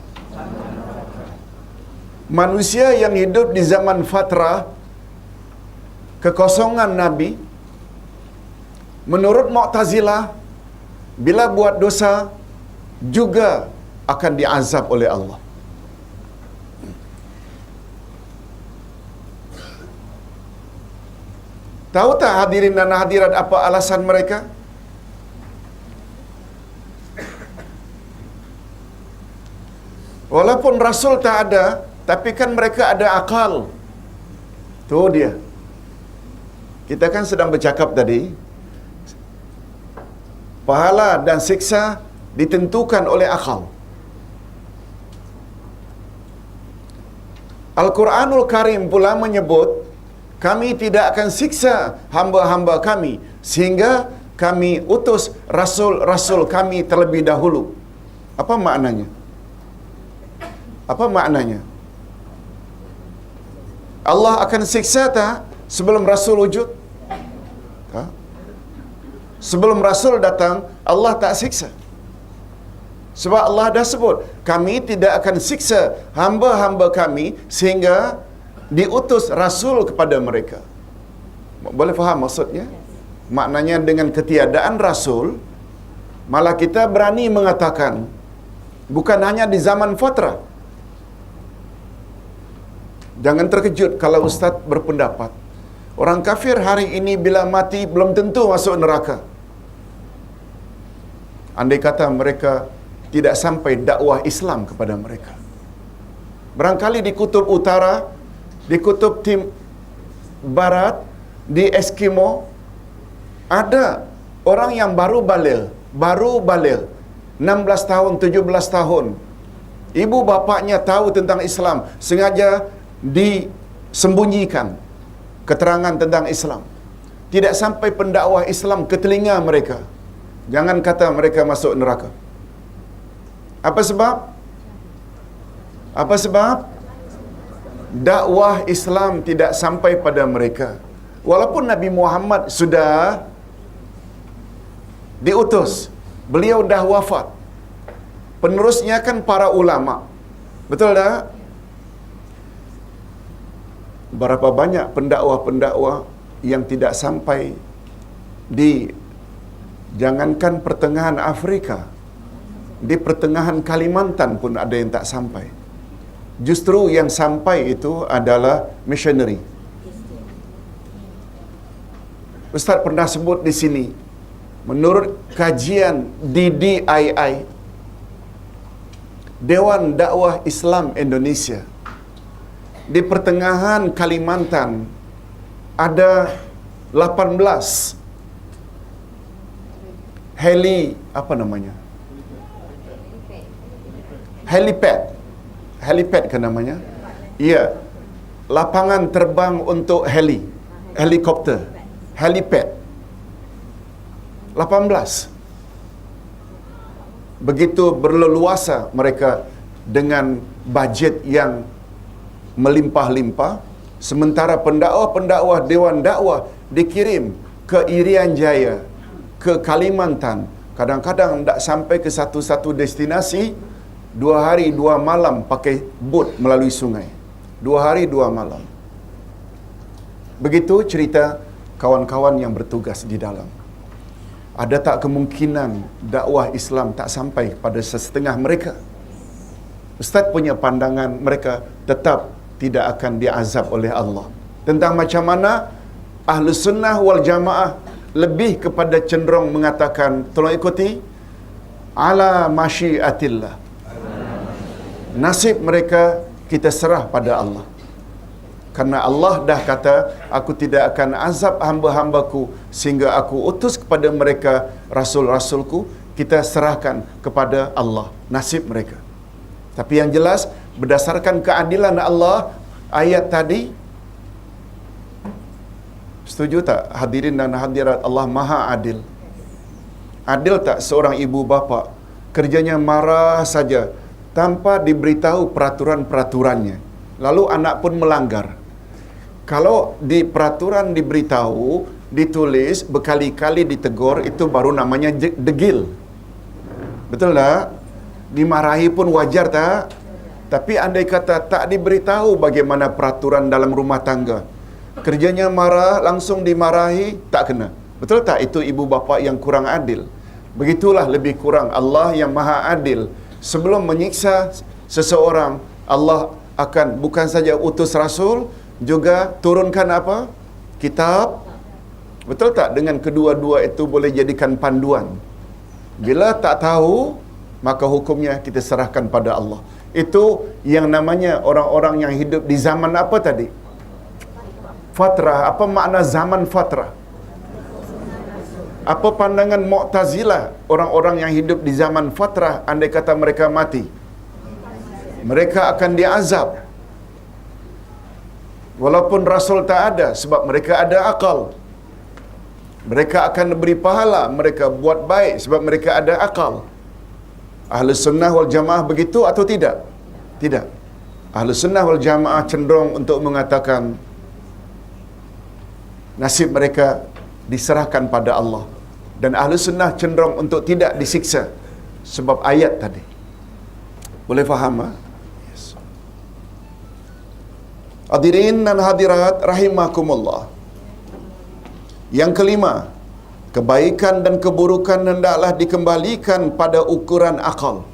Manusia yang hidup di zaman fatrah, kekosongan Nabi, menurut Mu'tazilah, bila buat dosa, juga akan diazab oleh Allah. Tahu tak hadirin dan hadirat apa alasan mereka? Walaupun Rasul tak ada, tapi kan mereka ada akal. Tu dia. Kita kan sedang bercakap tadi, pahala dan siksa ditentukan oleh akal. Al-Quranul Karim pula menyebut, kami tidak akan siksa hamba-hamba kami sehingga kami utus rasul-rasul kami terlebih dahulu. Apa maknanya? Apa maknanya? Allah akan siksa tak sebelum Rasul wujud? Ha? Sebelum Rasul datang, Allah tak siksa. Sebab Allah dah sebut, kami tidak akan siksa hamba-hamba kami sehingga diutus Rasul kepada mereka. Boleh faham maksudnya? Maknanya dengan ketiadaan Rasul, malah kita berani mengatakan, bukan hanya di zaman fatrah. Jangan terkejut kalau Ustaz berpendapat, orang kafir hari ini bila mati belum tentu masuk neraka. Andai kata mereka tidak sampai dakwah Islam kepada mereka. Barangkali di kutub utara, di kutub barat, di Eskimo, ada orang yang baru baligh, 16 tahun, 17 tahun. Ibu bapaknya tahu tentang Islam, sengaja sembunyikan keterangan tentang Islam. Tidak sampai pendakwah Islam ke telinga mereka. Jangan kata mereka masuk neraka. Apa sebab? Apa sebab? Dakwah Islam tidak sampai pada mereka. Walaupun Nabi Muhammad sudah diutus, beliau dah wafat. Penerusnya kan para ulama. Betul tak? Berapa banyak pendakwa-pendakwa yang tidak sampai di, jangankan pertengahan Afrika, di pertengahan Kalimantan pun ada yang tak sampai. Justru yang sampai itu adalah missionary. Ustaz pernah sebut di sini, menurut kajian DDII, Dewan Dakwah Islam Indonesia, di pertengahan Kalimantan ada 18 helipad kan namanya? Ya, lapangan terbang untuk helikopter, helipad. 18. Begitu berleluasa mereka dengan bajet yang melimpah-limpah, sementara pendakwa-pendakwa Dewan Dakwah dikirim ke Irian Jaya, ke Kalimantan, kadang-kadang tak sampai ke satu-satu destinasi, 2 hari 2 malam pakai bot melalui sungai. 2 hari 2 malam. Begitu cerita kawan-kawan yang bertugas di dalam. Ada tak kemungkinan dakwah Islam tak sampai pada setengah mereka? Ustaz punya pandangan mereka tetap tidak akan diazab oleh Allah. Tentang macam mana Ahlus Sunnah wal Jamaah lebih kepada cenderung mengatakan, tolong ikuti, ala masyiatillah. Nasib mereka kita serah pada Allah. Karena Allah dah kata, aku tidak akan azab hamba-hambaku sehingga aku utus kepada mereka rasul-rasulku. Kita serahkan kepada Allah nasib mereka. Tapi yang jelas, berdasarkan keadilan Allah, ayat tadi, setuju tak hadirin dan hadirat, Allah Maha Adil? Adil tak seorang ibu bapa kerjanya marah saja tanpa diberitahu peraturan-peraturannya, lalu anak pun melanggar? Kalau di peraturan diberitahu, ditulis, berkali-kali ditegur, itu baru namanya degil. Betul tak? Dimarahi pun wajar tak? Tapi andai kata tak diberitahu bagaimana peraturan dalam rumah tangga, kerjanya marah, langsung dimarahi, tak kena. Betul tak? Itu ibu bapa yang kurang adil. Begitulah lebih kurang Allah yang Maha Adil. Sebelum menyiksa seseorang, Allah akan bukan saja utus Rasul, juga turunkan apa? Kitab. Betul tak? Dengan kedua-dua itu boleh jadikan panduan. Bila tak tahu, maka hukumnya kita serahkan pada Allah. Itu yang namanya orang-orang yang hidup di zaman apa tadi? Fatrah. Apa makna zaman fatrah? Apa pandangan Mu'tazilah orang-orang yang hidup di zaman fatrah andai kata mereka mati? Mereka akan diazab. Walaupun Rasul tak ada, sebab mereka ada akal. Mereka akan beri pahala, mereka buat baik sebab mereka ada akal. Ahlus Sunnah wal Jamaah begitu atau tidak? Tidak. Ahlus Sunnah wal Jamaah cenderung untuk mengatakan nasib mereka diserahkan pada Allah. Dan Ahlus Sunnah cenderung untuk tidak disiksa sebab ayat tadi. Boleh faham? Yes. Hadirin dan hadirat rahimakumullah. Yang kelima, kebaikan dan keburukan hendaklah dikembalikan pada ukuran akal.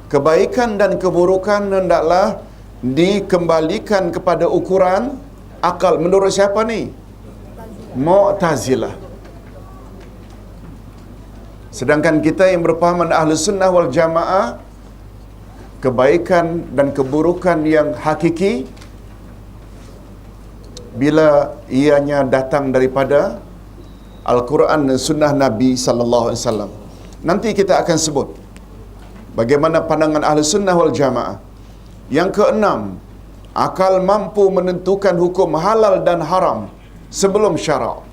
Kebaikan dan keburukan hendaklah dikembalikan kepada ukuran akal. Menurut siapa ni? Mu'tazilah. Sedangkan kita yang berpahaman Ahlus Sunnah wal Jamaah, kebaikan dan keburukan yang hakiki bila ianya datang daripada Al-Quran dan Sunnah Nabi sallallahu alaihi wasallam. Nanti kita akan sebut bagaimana pandangan Ahlus Sunnah wal Jamaah. Yang keenam, Akal mampu menentukan hukum halal dan haram sebelum syarak.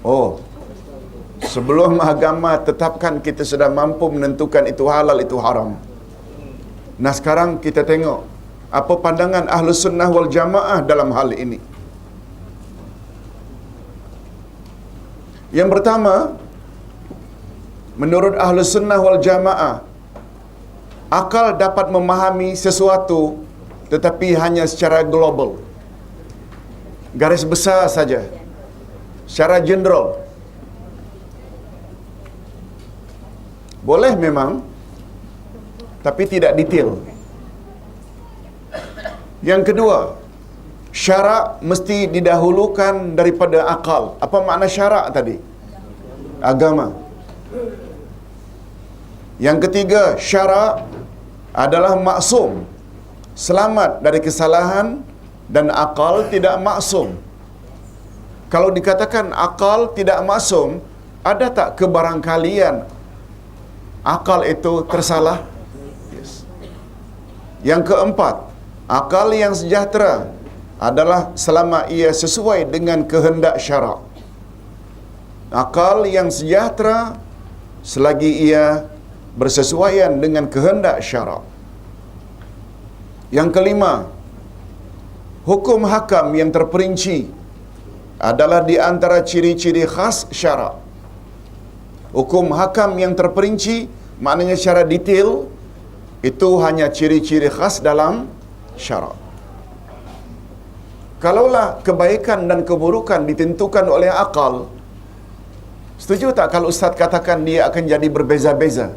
Oh, sebelum agama tetapkan kita sudah mampu menentukan itu halal, itu haram. Nah sekarang kita tengok apa pandangan Ahlus Sunnah wal Jamaah dalam hal ini. Yang pertama, menurut Ahlus Sunnah wal Jamaah, akal dapat memahami sesuatu tetapi hanya secara global, garis besar saja, secara general. Boleh memang, tapi tidak detail. Yang kedua, syarak mesti didahulukan daripada akal. Apa makna syarak tadi? Agama. Yang ketiga, syarak adalah maksum, selamat dari kesalahan, dan akal tidak maksum. Kalau dikatakan akal tidak maksum, ada tak kebarangkalian akal itu tersalah? Yes. Yang keempat, akal yang sejahtera adalah selama ia sesuai dengan kehendak syarak. Akal yang sejahtera selagi ia bersesuaian dengan kehendak syarak. Yang kelima, hukum hakam yang terperinci adalah di antara ciri-ciri khas syarak. Hukum hakam yang terperinci maknanya secara detail, itu hanya ciri-ciri khas dalam syarak. Kalaulah kebaikan dan keburukan ditentukan oleh akal, setuju tak kalau Ustaz katakan dia akan jadi berbeza-beza?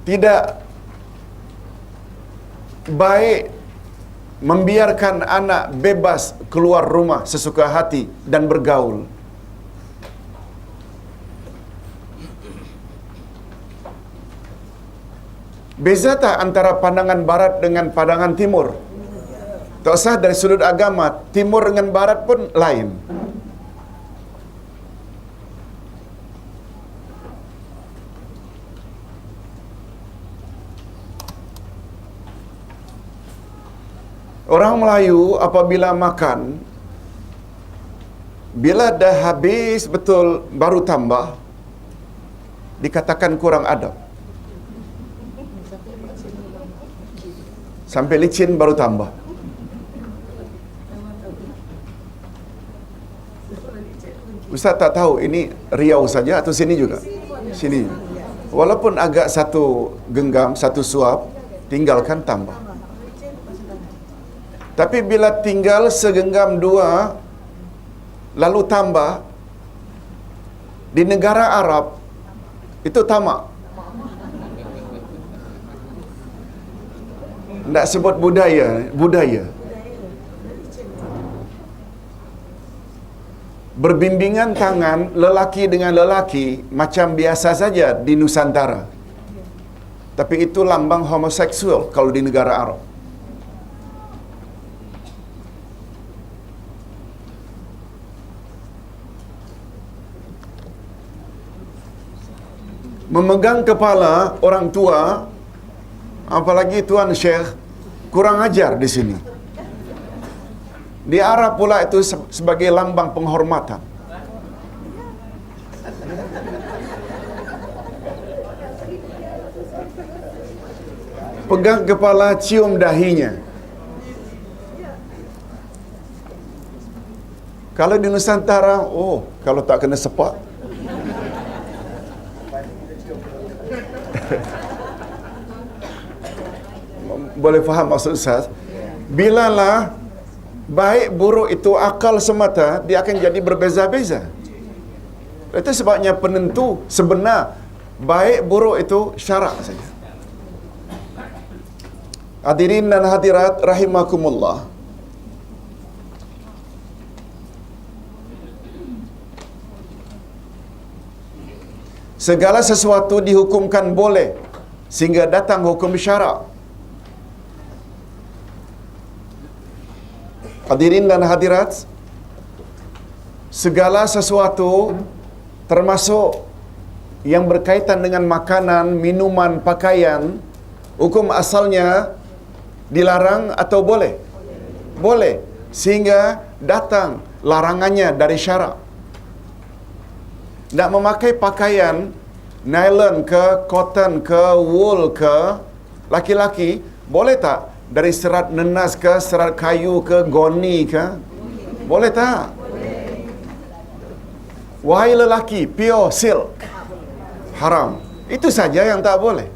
Tidak baik membiarkan anak bebas keluar rumah sesuka hati dan bergaul. Beza tak antara pandangan barat dengan pandangan timur? Tak usah dari sudut agama, timur dengan barat pun lain. Orang Melayu apabila makan, bila dah habis betul baru tambah, dikatakan kurang adab. Sampai licin baru tambah. Ustaz tak tahu ini Riau saja atau sini juga? Sini. Walaupun agak satu genggam, satu suap, tinggalkan tambah. Tapi bila tinggal segenggam dua, lalu tambah, di negara Arab, itu tamak. Tak sebut budaya. Berbimbingan tangan lelaki dengan lelaki macam biasa saja di Nusantara. Tapi itu lambang homoseksual kalau di negara Arab. Memegang kepala orang tua, apalagi Tuan Syekh, kurang ajar di sini. Di Arab pula itu sebagai lambang penghormatan. Pegang kepala, cium dahinya. Kalau di Nusantara, kalau tak kena sepak. Boleh faham maksud Ustaz? Bilalah baik buruk itu akal semata, dia akan jadi berbeza-beza. Itu sebabnya penentu sebenar baik buruk itu syarak saja. Hadirin dan hadirat rahimakumullah. Segala sesuatu dihukumkan boleh sehingga datang hukum syarak. Hadirin dan hadirat, segala sesuatu termasuk yang berkaitan dengan makanan, minuman, pakaian Hukum asalnya dilarang atau boleh? Boleh. Sehingga datang larangannya dari syarak. Nak memakai pakaian nylon ke, cotton ke, wool ke, laki-laki, boleh tak? Dari serat nenas ke, serat kayu ke, goni ke? Boleh tak? Wahai lelaki, pure silk, haram. Itu saja yang tak boleh.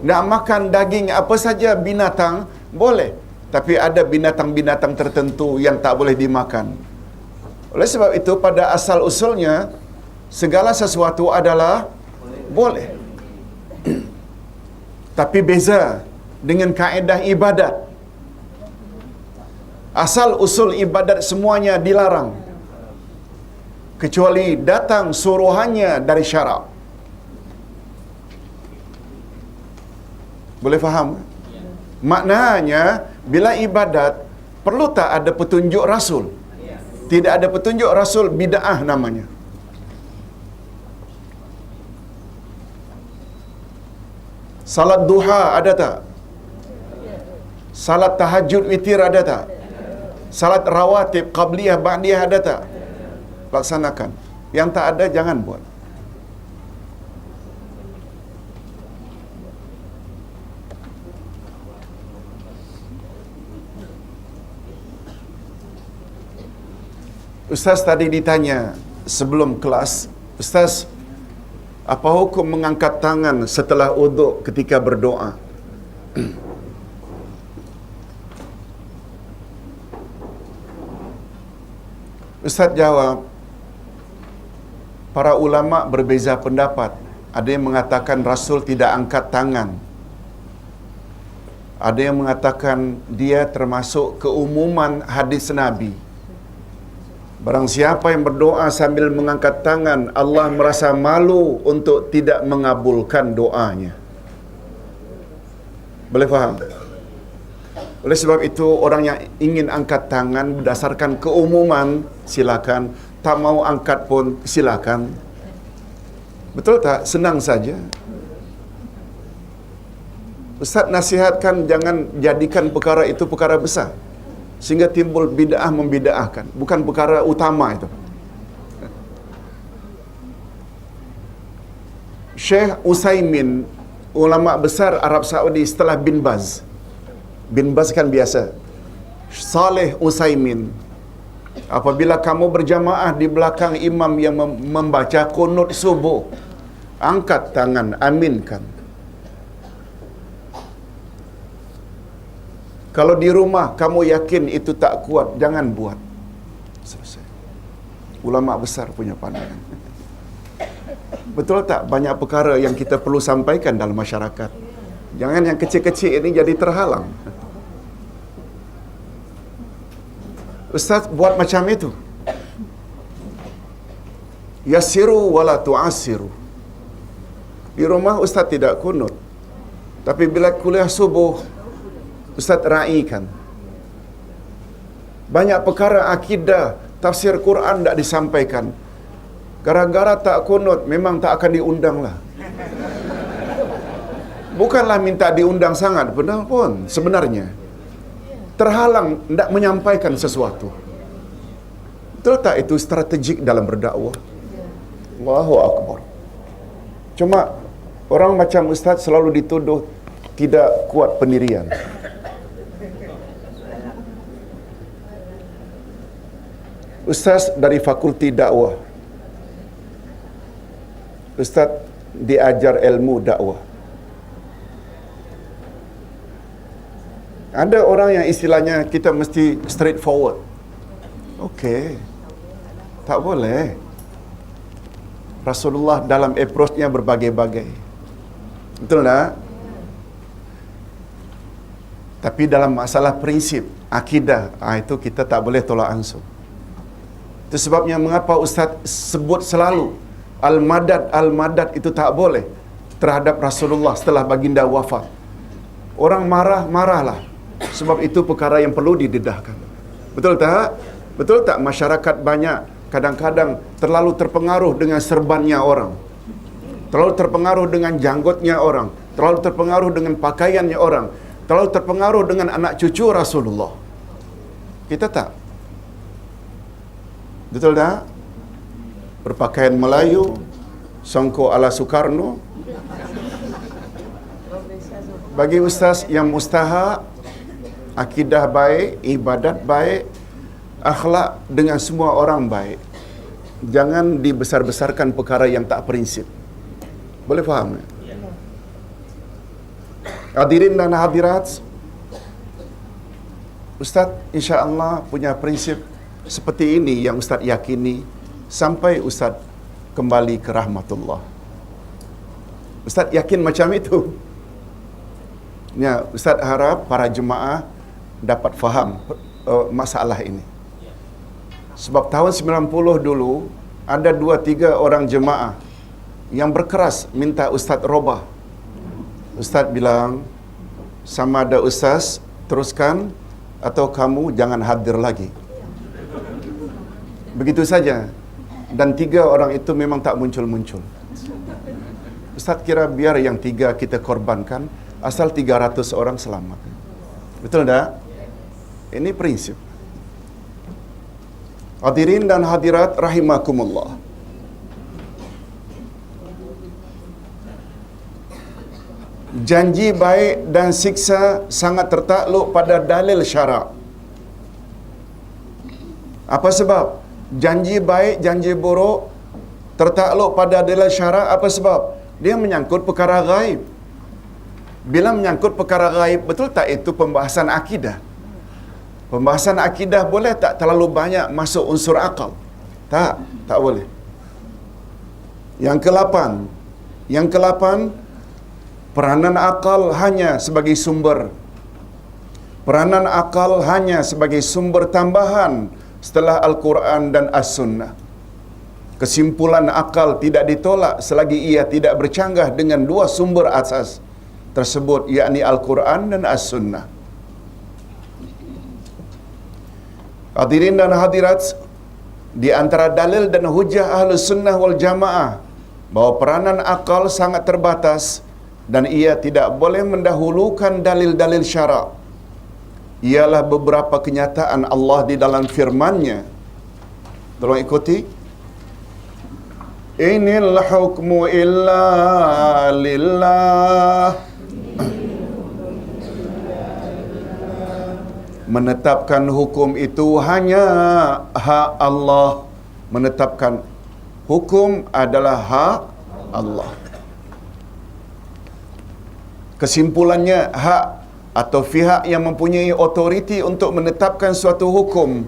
Nak makan daging apa saja binatang, boleh. Tapi ada binatang-binatang tertentu yang tak boleh dimakan. Oleh sebab itu, pada asal usulnya, segala sesuatu adalah boleh. Tapi beza dengan kaedah ibadat. Asal usul ibadat semuanya dilarang, kecuali datang suruhannya dari syarak. Boleh faham? Maknanya, bila ibadat, perlu tak ada petunjuk Rasul? Tidak ada petunjuk Rasul, bid'ah namanya. Salat duha ada tak? Salat tahajud witir ada tak? Salat rawatib, qabliyah, ba'diyah ada tak? Laksanakan. Yang tak ada, jangan buat. Ustaz tadi ditanya sebelum kelas, Ustaz, apa hukum mengangkat tangan setelah uduk ketika berdoa? Ustaz jawab, para ulama berbeza pendapat. Ada yang mengatakan Rasul tidak angkat tangan. Ada yang mengatakan dia termasuk keumuman hadis Nabi. Barang siapa yang berdoa sambil mengangkat tangan, Allah merasa malu untuk tidak mengabulkan doanya. Boleh faham? Oleh sebab itu, orang yang ingin angkat tangan berdasarkan keumuman, silakan. Tak mau angkat pun, silakan. Betul tak? Senang saja. Ustaz nasihatkan jangan jadikan perkara itu perkara besar, sehingga timbul bid'ah membid'ahkan. Bukan perkara utama itu. Syekh Utsaimin, ulama besar Arab Saudi setelah Bin Baz. Bin Baz kan biasa. Saleh Utsaimin, apabila kamu berjamaah di belakang imam yang membaca qunut subuh, angkat tangan, aminkan. Kalau di rumah kamu yakin itu tak kuat, jangan buat. Selesai. Ulama besar punya pandangan. Betul tak? Banyak perkara yang kita perlu sampaikan dalam masyarakat. Jangan yang kecil-kecil ini jadi terhalang. Ustaz buat macam itu. Yassiru wala tu'assiru. Di rumah Ustaz tidak kunut. Tapi bila kuliah subuh, Ustaz raikan. Banyak perkara akidah, tafsir Quran tak disampaikan. Gara-gara tak kunut, memang tak akan diundang lah. Bukanlah minta diundang sangat, benar pun sebenarnya. Terhalang, tak menyampaikan sesuatu. Betul tak itu strategik dalam berdakwah? Allahu Akbar. Cuma, orang macam Ustaz selalu dituduh tidak kuat pendirian. Ustaz dari fakulti dakwah. Ustaz diajar ilmu dakwah. Ada orang yang istilahnya kita mesti straightforward. Okey. Tak boleh. Rasulullah dalam approach-nya berbagai-bagai. Betul tak? Tapi dalam masalah prinsip, akidah, itu kita tak boleh tolak ansur. Itu sebabnya mengapa Ustaz sebut selalu Al-Madad itu tak boleh terhadap Rasulullah setelah baginda wafat. Orang marah-marahlah. Sebab itu perkara yang perlu didedahkan. Betul tak? Betul tak masyarakat banyak kadang-kadang terlalu terpengaruh dengan serbannya orang. terlalu terpengaruh dengan janggutnya orang, terlalu terpengaruh dengan pakaiannya orang, terlalu terpengaruh dengan anak cucu Rasulullah. Kita tak. Betul tak? Berpakaian Melayu, songkok ala Soekarno. Bagi ustaz yang mustahak, akidah baik, ibadat baik, akhlak dengan semua orang baik. Jangan dibesar-besarkan perkara yang tak prinsip. Boleh faham? Hadirin dan hadirat, Ustaz insya-Allah punya prinsip seperti ini yang Ustaz yakini sampai Ustaz kembali ke rahmatullah. Ustaz yakin macam itu. Ya, Ustaz harap para jemaah dapat faham masalah ini. Sebab tahun 90 dulu ada 2-3 orang jemaah yang berkeras minta Ustaz robah. Ustaz bilang, sama ada Ustaz teruskan atau kamu jangan hadir lagi. Begitu saja. Dan 3 orang itu memang tak muncul-muncul. Ustaz kira biar yang 3 kita korbankan, asal 300 orang selamat. Betul tak? Ini prinsip. Hadirin dan hadirat rahimakumullah. Janji baik dan siksa sangat tertakluk pada dalil syarak. Apa sebab? Janji baik, janji buruk tertakluk pada dalil syarak. Apa sebab? Dia menyangkut perkara gaib. Bila menyangkut perkara gaib, betul tak itu pembahasan akidah? Pembahasan akidah boleh tak terlalu banyak masuk unsur akal? Tak boleh. Yang ke-8, peranan akal hanya sebagai sumber. Peranan akal hanya sebagai sumber tambahan setelah Al-Quran dan As-Sunnah. Kesimpulan akal tidak ditolak selagi ia tidak bercanggah dengan 2 sumber asas tersebut, yakni Al-Quran dan As-Sunnah. Hadirin dan hadirat, di antara dalil dan hujah Ahlus Sunnah wal Jamaah bahawa peranan akal sangat terbatas dan ia tidak boleh mendahulukan dalil-dalil syarak ialah beberapa kenyataan Allah di dalam firman-Nya. Tolong ikuti. Inil hukmu illa lillah. Menetapkan hukum itu hanya hak Allah. Menetapkan hukum adalah hak Allah. Kesimpulannya, hak atau pihak yang mempunyai otoriti untuk menetapkan suatu hukum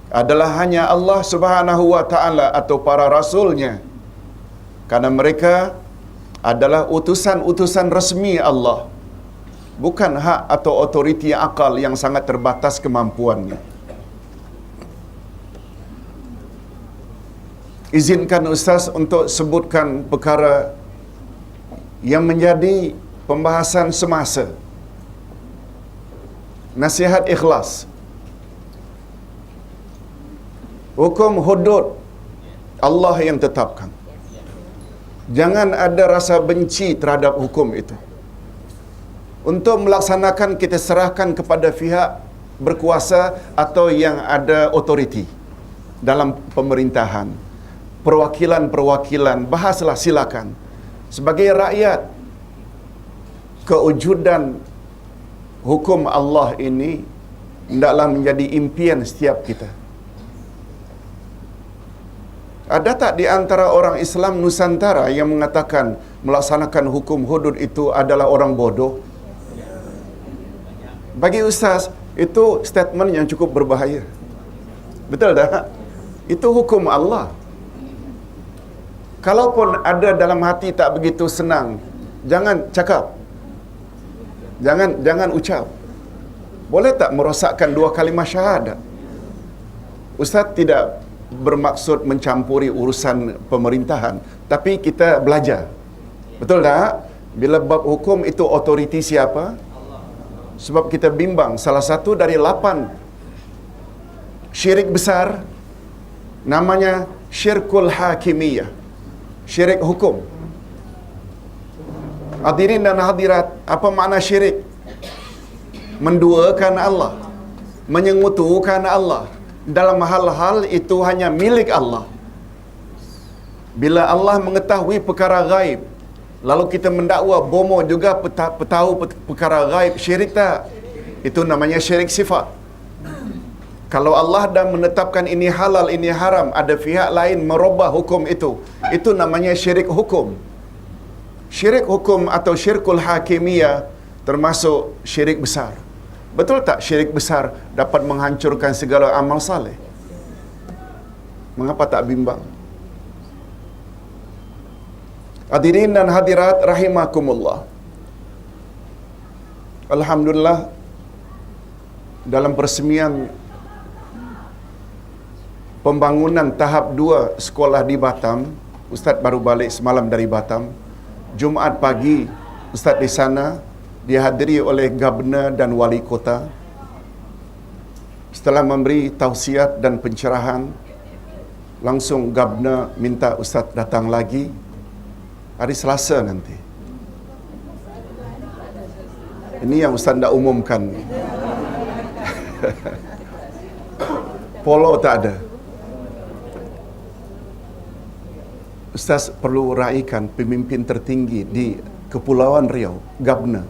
adalah hanya Allah Subhanahu wa taala atau para rasulnya. Karena mereka adalah utusan-utusan resmi Allah. Bukan hak atau otoriti akal yang sangat terbatas kemampuannya. Izinkan Ustaz untuk sebutkan perkara yang menjadi pembahasan semasa. Nasihat ikhlas. Hukum hudud Allah yang tetapkan. Jangan ada rasa benci terhadap hukum itu. Untuk melaksanakan, kita serahkan kepada pihak berkuasa atau yang ada otoriti dalam pemerintahan. Perwakilan-perwakilan, bahaslah silakan. Sebagai rakyat, kewujudan hukum Allah ini hendaklah menjadi impian setiap kita. Ada tak di antara orang Islam Nusantara yang mengatakan melaksanakan hukum hudud itu adalah orang bodoh? Bagi Ustaz, itu statement yang cukup berbahaya. Betul tak? Itu hukum Allah. Kalaupun ada dalam hati tak begitu senang, jangan cakap. Jangan ucap. Boleh tak merosakkan 2 kalimah syahadat? Ustaz tidak bermaksud mencampuri urusan pemerintahan, tapi kita belajar. Betul tak? Bila bab hukum itu otoriti siapa? Sebab kita bimbang, salah satu dari 8 syirik besar namanya syirkul hakimiyah, syirik hukum. Hadirin dan hadirat, apa makna syirik? Menduakan Allah, menyengutukan Allah dalam hal-hal itu hanya milik Allah. Bila Allah mengetahui perkara gaib, lalu kita mendakwa bomo juga tahu perkara gaib, syirik tak? Itu namanya syirik sifat. Kalau Allah dah menetapkan ini halal, ini haram, ada pihak lain merubah hukum itu namanya syirik hukum. Syirik hukum atau syirkul hakimiyah termasuk syirik besar. Betul tak syirik besar dapat menghancurkan segala amal saleh? Mengapa tak bimbang? Hadirin dan hadirat rahimakumullah. Alhamdulillah, dalam persemian pembangunan tahap 2 sekolah di Batam, Ustaz baru balik semalam dari Batam. Jumaat pagi Ustaz di sana dihadiri oleh Gubernur dan Wali Kota. Setelah memberi tausiat dan pencerahan, langsung Gubernur minta Ustaz datang lagi hari Selasa nanti. Ini yang Ustaz nak umumkan. Polo tak ada. Ustaz perlu raikan pemimpin tertinggi di Kepulauan Riau, Gubernur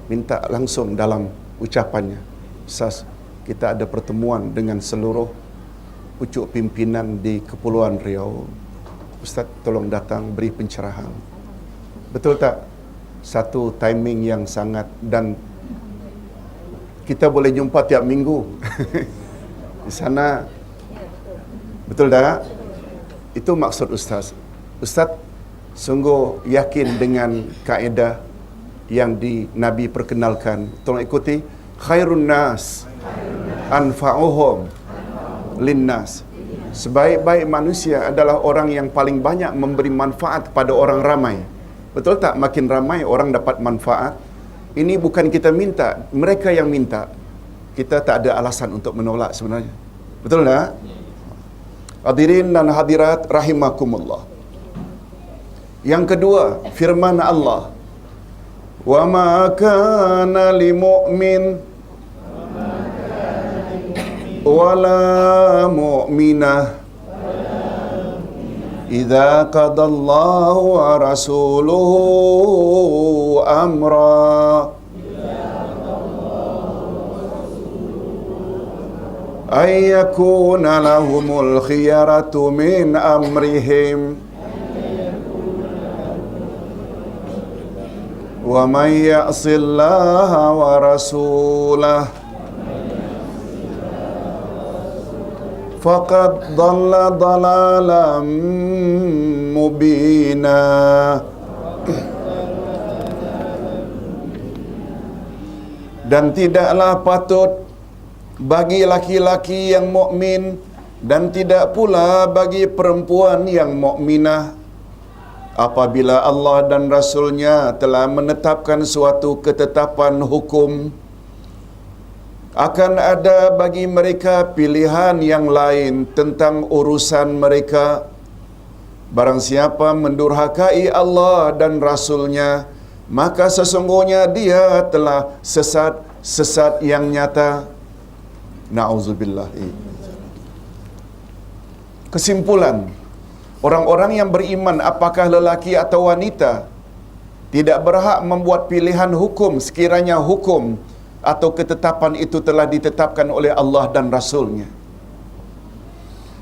minta langsung dalam ucapannya, Ustaz, kita ada pertemuan dengan seluruh pucuk pimpinan di Kepulauan Riau. Ustaz tolong datang beri pencerahan. Betul tak? Satu timing yang sangat, dan kita boleh jumpa tiap minggu di sana. Betul tak? Itu maksud Ustaz. Ustaz sungguh yakin dengan kaedah yang Nabi perkenalkan. Tolong ikuti. Khairun nas anfa'uhum linnas. Sebaik-baik manusia adalah orang yang paling banyak memberi manfaat kepada orang ramai. Betul tak? Makin ramai orang dapat manfaat. Ini bukan kita minta, mereka yang minta. Kita tak ada alasan untuk menolak sebenarnya. Betul tak? Hadirin dan hadirat rahimakumullah. Yang kedua, firman Allah, wa ma kana lil mu'min wala mu'minah idza qadallahu wa rasuluhu amra ay yakuna lahumul khiyaratu min amrihim wa man ya'sillaha wa rasulahu faqad dhalla dhalalan mubina. Dan tidaklah patut bagi laki-laki yang mukmin dan tidak pula bagi perempuan yang mukminah apabila Allah dan Rasul-Nya telah menetapkan suatu ketetapan hukum, akan ada bagi mereka pilihan yang lain tentang urusan mereka. Barang siapa mendurhakai Allah dan Rasul-Nya, maka sesungguhnya dia telah sesat yang nyata. Na'udzubillah. Kesimpulan, orang-orang yang beriman, apakah lelaki atau wanita, tidak berhak membuat pilihan hukum sekiranya hukum atau ketetapan itu telah ditetapkan oleh Allah dan Rasul-Nya.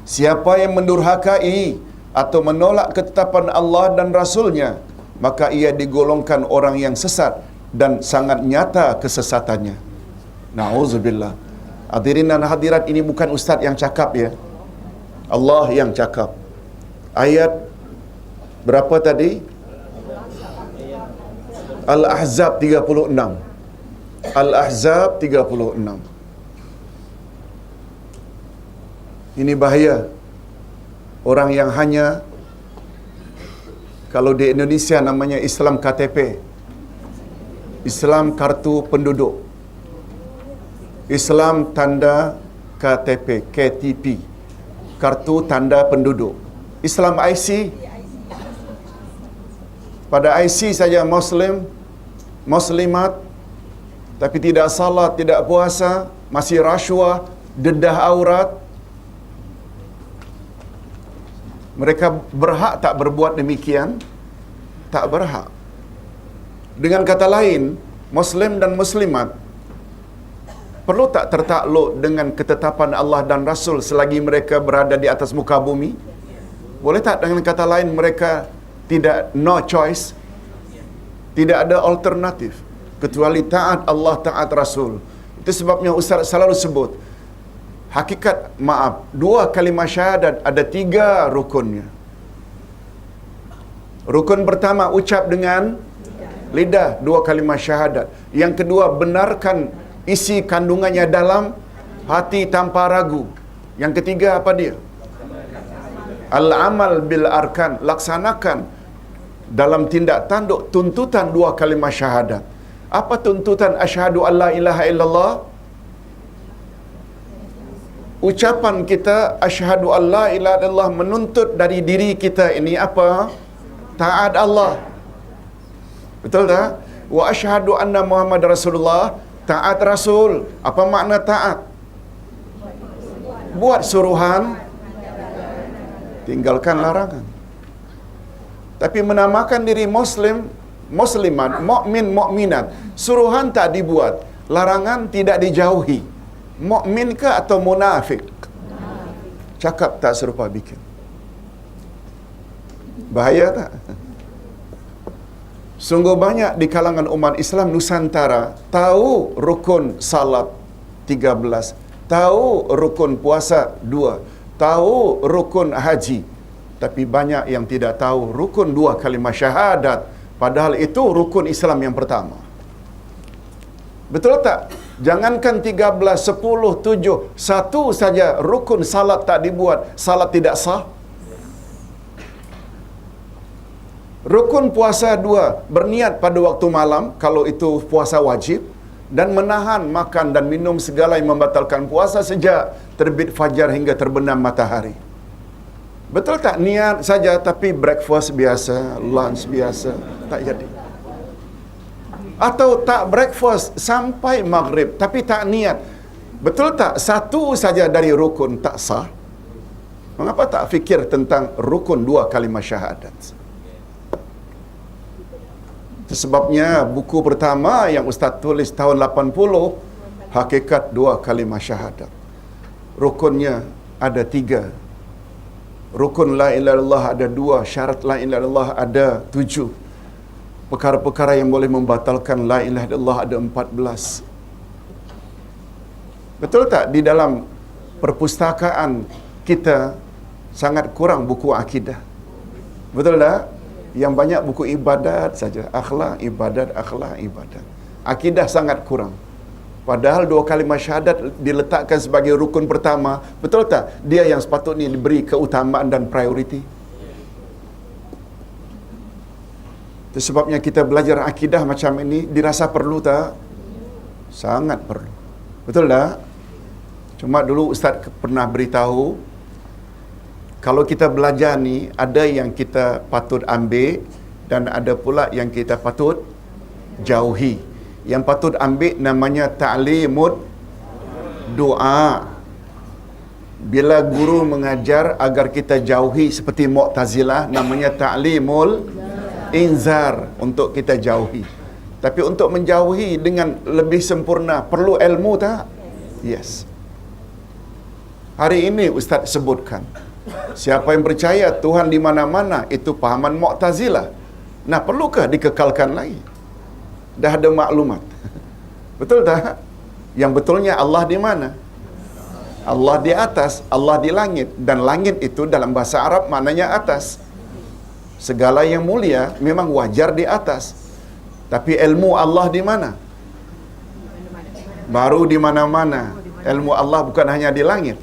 Siapa yang mendurhakai atau menolak ketetapan Allah dan Rasul-Nya, maka ia digolongkan orang yang sesat dan sangat nyata kesesatannya. Na'udzubillah. Hadirin dan hadirat, ini bukan ustaz yang cakap ya. Allah yang cakap. Ayat berapa tadi? Al-Ahzab 36. Al-Ahzab 36. Ini bahaya. Orang yang hanya, kalau di Indonesia namanya Islam KTP, Islam kartu penduduk, Islam tanda KTP, KTP, kartu tanda penduduk, Islam IC, Pada IC saja Muslim, Muslimat, tapi tidak salat, tidak puasa, masih rasuah, dedah aurat. Mereka berhak tak berbuat demikian? Tak berhak. Dengan kata lain, Muslim dan Muslimat perlu tak tertakluk dengan ketetapan Allah dan Rasul selagi mereka berada di atas muka bumi? Boleh tak dengan kata lain mereka tidak, no choice, tidak ada alternatif kecuali taat Allah, taat Rasul. Itu sebabnya Ustaz selalu sebut hakikat, dua kalimah syahadat ada 3 rukunnya. Rukun pertama ucap dengan lidah 2 kalimah syahadat. Yang kedua benarkan isi kandungannya dalam hati tanpa ragu. Yang ketiga apa dia? Al-amal bil arkan, laksanakan dalam tindak tanduk tuntutan 2 kalimah syahadat. Apa tuntutan asyhadu alla ilaha illallah? Ucapan kita asyhadu alla ilaha illallah menuntut dari diri kita ini apa? Taat Allah. Betul tak? Wa asyhadu anna Muhammad Rasulullah, taat Rasul. Apa makna taat? Buat suruhan, tinggalkan larangan. Tapi menamakan diri Muslim, Muslimat, mukmin, mukminat, suruhan tak dibuat, larangan tidak dijauhi. Mukmin ke atau munafik? Cakap tak serupa bikin. Bahaya tak? Sungguh banyak di kalangan umat Islam Nusantara tahu rukun salat 13, tahu rukun puasa 2, tahu rukun haji, tapi banyak yang tidak tahu rukun 2 kalimah syahadat, padahal itu rukun Islam yang pertama. Betul tak? Jangankan 13, 10, 7, satu saja rukun salat tak dibuat, salat tidak sah. Rukun puasa 2, berniat pada waktu malam kalau itu puasa wajib, dan menahan makan dan minum segala yang membatalkan puasa sejak terbit fajar hingga terbenam matahari. Betul tak? Niat saja tapi breakfast biasa, lunch biasa, tak jadi. Atau tak breakfast sampai maghrib tapi tak niat. Betul tak? Satu saja dari rukun tak sah. Mengapa tak fikir tentang rukun 2 kalimah syahadat? Sebabnya buku pertama yang Ustaz tulis tahun 80, Hakikat 2 kalimah syahadat. Rukunnya ada 3. Rukun la ilaha illallah ada 2, syarat la ilaha illallah ada 7. Perkara-perkara yang boleh membatalkan la ilaha illallah ada 14. Betul tak? Di dalam perpustakaan kita sangat kurang buku akidah. Betul tak? Yang banyak buku ibadat saja, akhlak, ibadat, akhlak, ibadat. Akidah sangat kurang. Padahal 2 kalimah syahadat diletakkan sebagai rukun pertama. Betul tak? Dia yang sepatutnya diberi keutamaan dan prioriti. Itu sebabnya kita belajar akidah macam ini dirasa perlu tak? Sangat perlu. Betul tak? Cuma dulu Ustaz pernah beritahu, kalau kita belajar ni, ada yang kita patut ambil dan ada pula yang kita patut jauhi. Yang patut ambil namanya ta'limud doa. Bila guru mengajar agar kita jauhi seperti Mu'tazilah, namanya ta'limul inzar, untuk kita jauhi. Tapi untuk menjauhi dengan lebih sempurna, perlu ilmu tak? Yes. Hari ini Ustaz sebutkan, siapa yang percaya Tuhan di mana-mana, itu pahaman Mu'tazilah. Nah, perlukah dikekalkan lagi? Dah ada maklumat. Betul tak? Yang betulnya Allah di mana? Allah di atas, Allah di langit. Dan langit itu dalam bahasa Arab maknanya atas. Segala yang mulia memang wajar di atas. Tapi ilmu Allah di mana? Baru di mana-mana. Ilmu Allah bukan hanya di langit.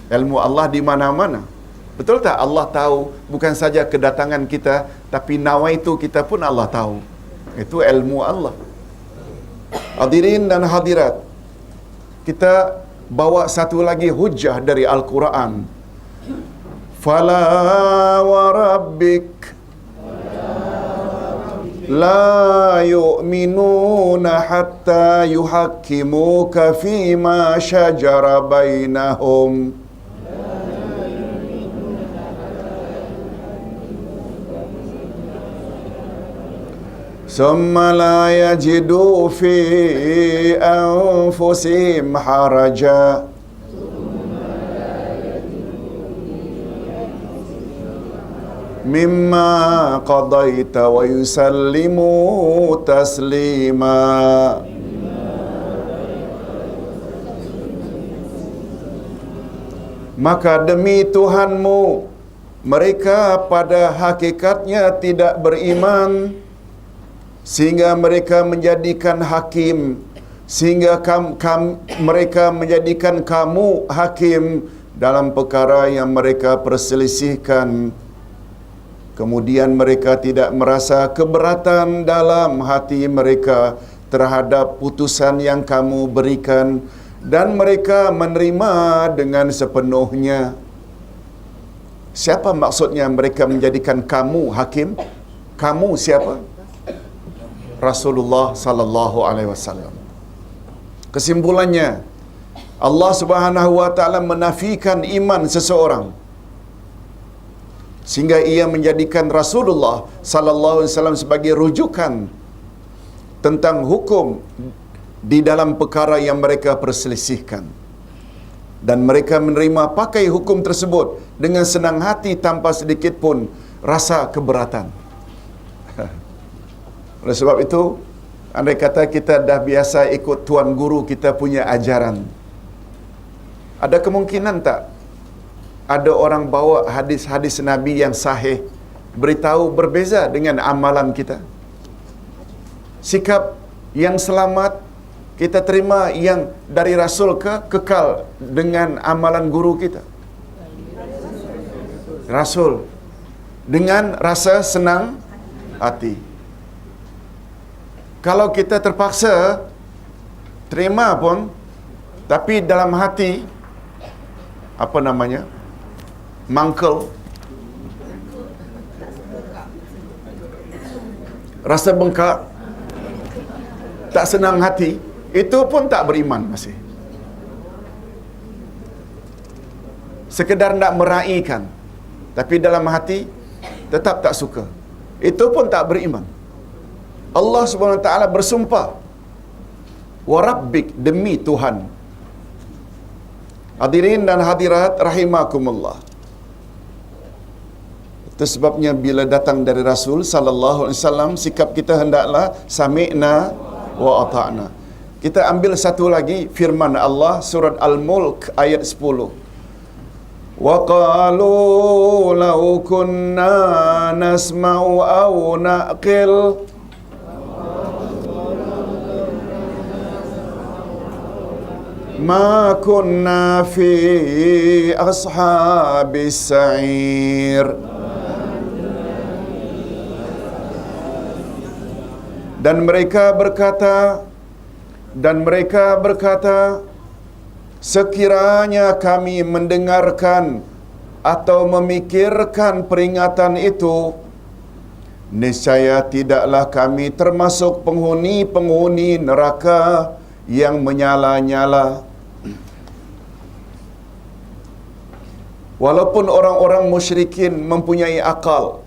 Ilmu Allah di mana-mana. Betul tak? Allah tahu bukan saja kedatangan kita, tapi nawaitu kita pun Allah tahu. Itu ilmu Allah. Hadirin dan hadirat, kita bawa satu lagi hujjah dari Al-Quran. Fala wa rabbik la yu'minuna hatta yuhakkimuka fima syajara bainahum summa la yajidu fi anfusihim haraja mimma qadaita wa yusallimu taslima. Maka demi Tuhanmu, mereka pada hakikatnya tidak beriman, sehingga mereka menjadikan hakim, sehingga mereka menjadikan kamu hakim dalam perkara yang mereka perselisihkan. Kemudian mereka tidak merasa keberatan dalam hati mereka terhadap putusan yang kamu berikan, dan mereka menerima dengan sepenuhnya. Siapa maksudnya mereka menjadikan kamu hakim? Kamu siapa? Rasulullah sallallahu alaihi wasallam. Kesimpulannya, Allah Subhanahu wa taala menafikan iman seseorang sehingga ia menjadikan Rasulullah sallallahu alaihi wasallam sebagai rujukan tentang hukum di dalam perkara yang mereka perselisihkan, dan mereka menerima pakai hukum tersebut dengan senang hati tanpa sedikit pun rasa keberatan. Oleh sebab itu, andai kata kita dah biasa ikut tuan guru kita punya ajaran, ada kemungkinan tak ada orang bawa hadis-hadis Nabi yang sahih beritahu berbeza dengan amalan kita? Sikap yang selamat kita terima yang dari Rasul ke kekal dengan amalan guru kita? Rasul, dengan rasa senang hati. Kalau kita terpaksa terima pun, tapi dalam hati apa namanya, mangkel, rasa bengkak, tak senang hati, itu pun tak beriman masih. Sekedar nak meraihkan, tapi dalam hati tetap tak suka, itu pun tak beriman. Allah Subhanahu Wa Taala bersumpah, wa rabbik, demi Tuhan. Hadirin dan hadirat rahimakumullah. Itu sebabnya bila datang dari Rasul sallallahu alaihi wasallam, sikap kita hendaklah sami'na wa ata'na. Kita ambil satu lagi firman Allah surat Al-Mulk ayat 10. Wa qalu law kunna nasma'u aw naqil ma kunna fi ashabis sa'ir. Dan mereka berkata, sekiranya kami mendengarkan atau memikirkan peringatan itu, niscaya tidaklah kami termasuk penghuni-penghuni neraka yang menyala-nyala. Walaupun orang-orang musyrikin mempunyai akal,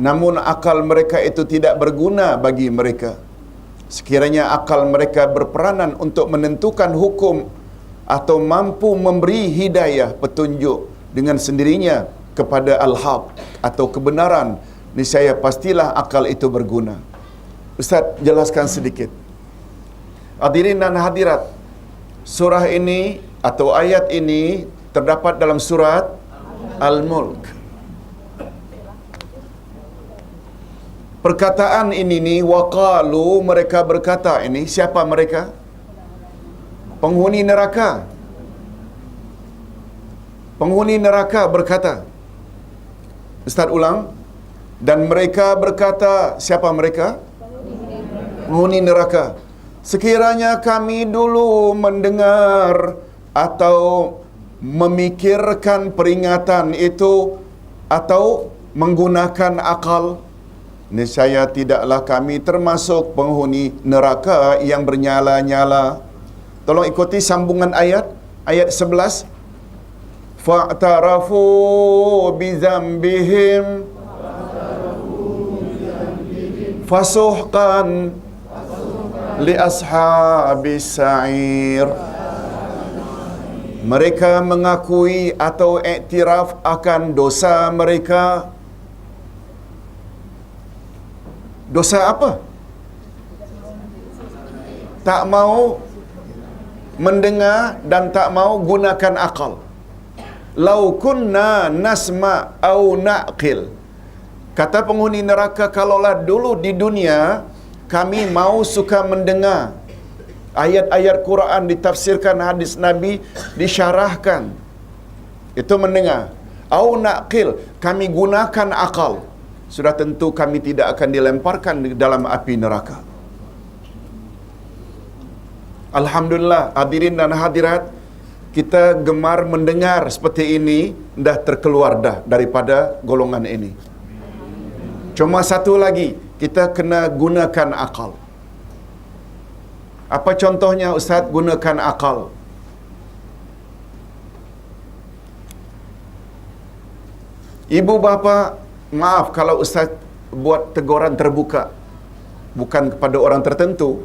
namun akal mereka itu tidak berguna bagi mereka. Sekiranya akal mereka berperanan untuk menentukan hukum atau mampu memberi hidayah, petunjuk dengan sendirinya kepada al-haq atau kebenaran, niscaya pastilah akal itu berguna. Ustaz, jelaskan sedikit. Hadirin dan hadirat, surah ini atau ayat ini terdapat dalam surat Al-Mulk. Perkataan ini ni, waqalu, mereka berkata, ini siapa mereka? Penghuni neraka. Penghuni neraka berkata. Ustaz ulang. Dan mereka berkata, siapa mereka? Penghuni neraka. Sekiranya kami dulu mendengar atau memikirkan peringatan itu atau menggunakan akal, Niscaya tidaklah kami termasuk penghuni neraka yang bernyala-nyala. Tolong ikuti sambungan ayat 11. Fa'tarafu bizambihim fasuhqan li ashabis sa'ir. Mereka mengakui atau iktiraf akan dosa mereka. Dosa apa? Tak mau mendengar dan tak mau gunakan akal. Lau kunna nasma au naqil. Kata penghuni neraka, kalaulah dulu di dunia kami mau suka mendengar ayat-ayat Quran ditafsirkan, hadis Nabi disyarahkan, itu mendengar. Au naqil, kami gunakan akal, sudah tentu kami tidak akan dilemparkan di dalam api neraka. Alhamdulillah, hadirin dan hadirat, kita gemar mendengar seperti ini, dah terkeluar dah daripada golongan ini. Cuma satu lagi, kita kena gunakan akal. Apa contohnya Ustaz gunakan akal? Ibu bapa, maaf kalau Ustaz buat teguran terbuka, bukan kepada orang tertentu.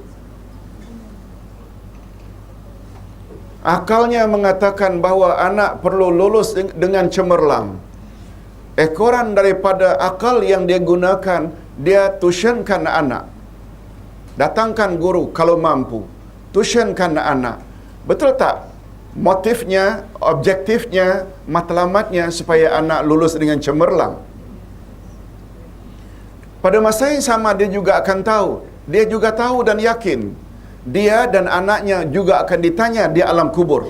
Akalnya mengatakan bahawa anak perlu lulus dengan cemerlang. Ekoran daripada akal yang dia gunakan, dia tuitionkan anak. Datangkan guru kalau mampu. Tuitionkan anak. Betul tak? Motifnya, objektifnya, matlamatnya supaya anak lulus dengan cemerlang. Pada masa yang sama dia juga akan tahu. Dia juga tahu dan yakin dia dan anaknya juga akan ditanya di alam kubur.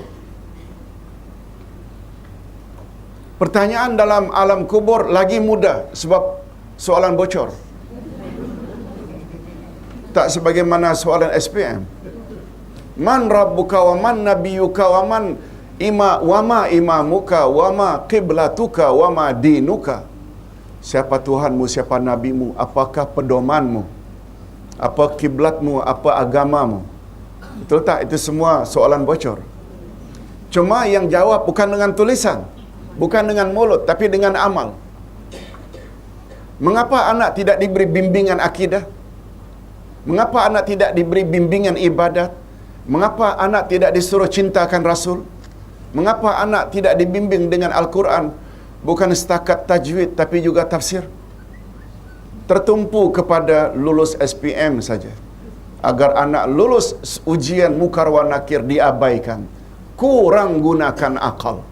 Pertanyaan dalam alam kubur lagi mudah sebab soalan bocor. Tak sebagaimana soalan SPM. Man rabbuka wa man nabiyuka wa man ma imamuka wa ma qiblatuka wa ma dinuka. Siapa Tuhanmu, siapa nabimu, apakah pedomanmu, apa kiblatmu, apa agamamu. Betul tak? Itu semua soalan bocor. Cuma yang jawab bukan dengan tulisan, bukan dengan mulut, tapi dengan amal. Mengapa anak tidak diberi bimbingan akidah? Mengapa anak tidak diberi bimbingan ibadat? Mengapa anak tidak disuruh cintakan Rasul? Mengapa anak tidak dibimbing dengan Al-Quran? Bukan setakat tajwid, tapi juga tafsir. Tertumpu kepada lulus SPM saja. Agar anak lulus ujian Munkar wa Nakir diabaikan. Kurang gunakan akal.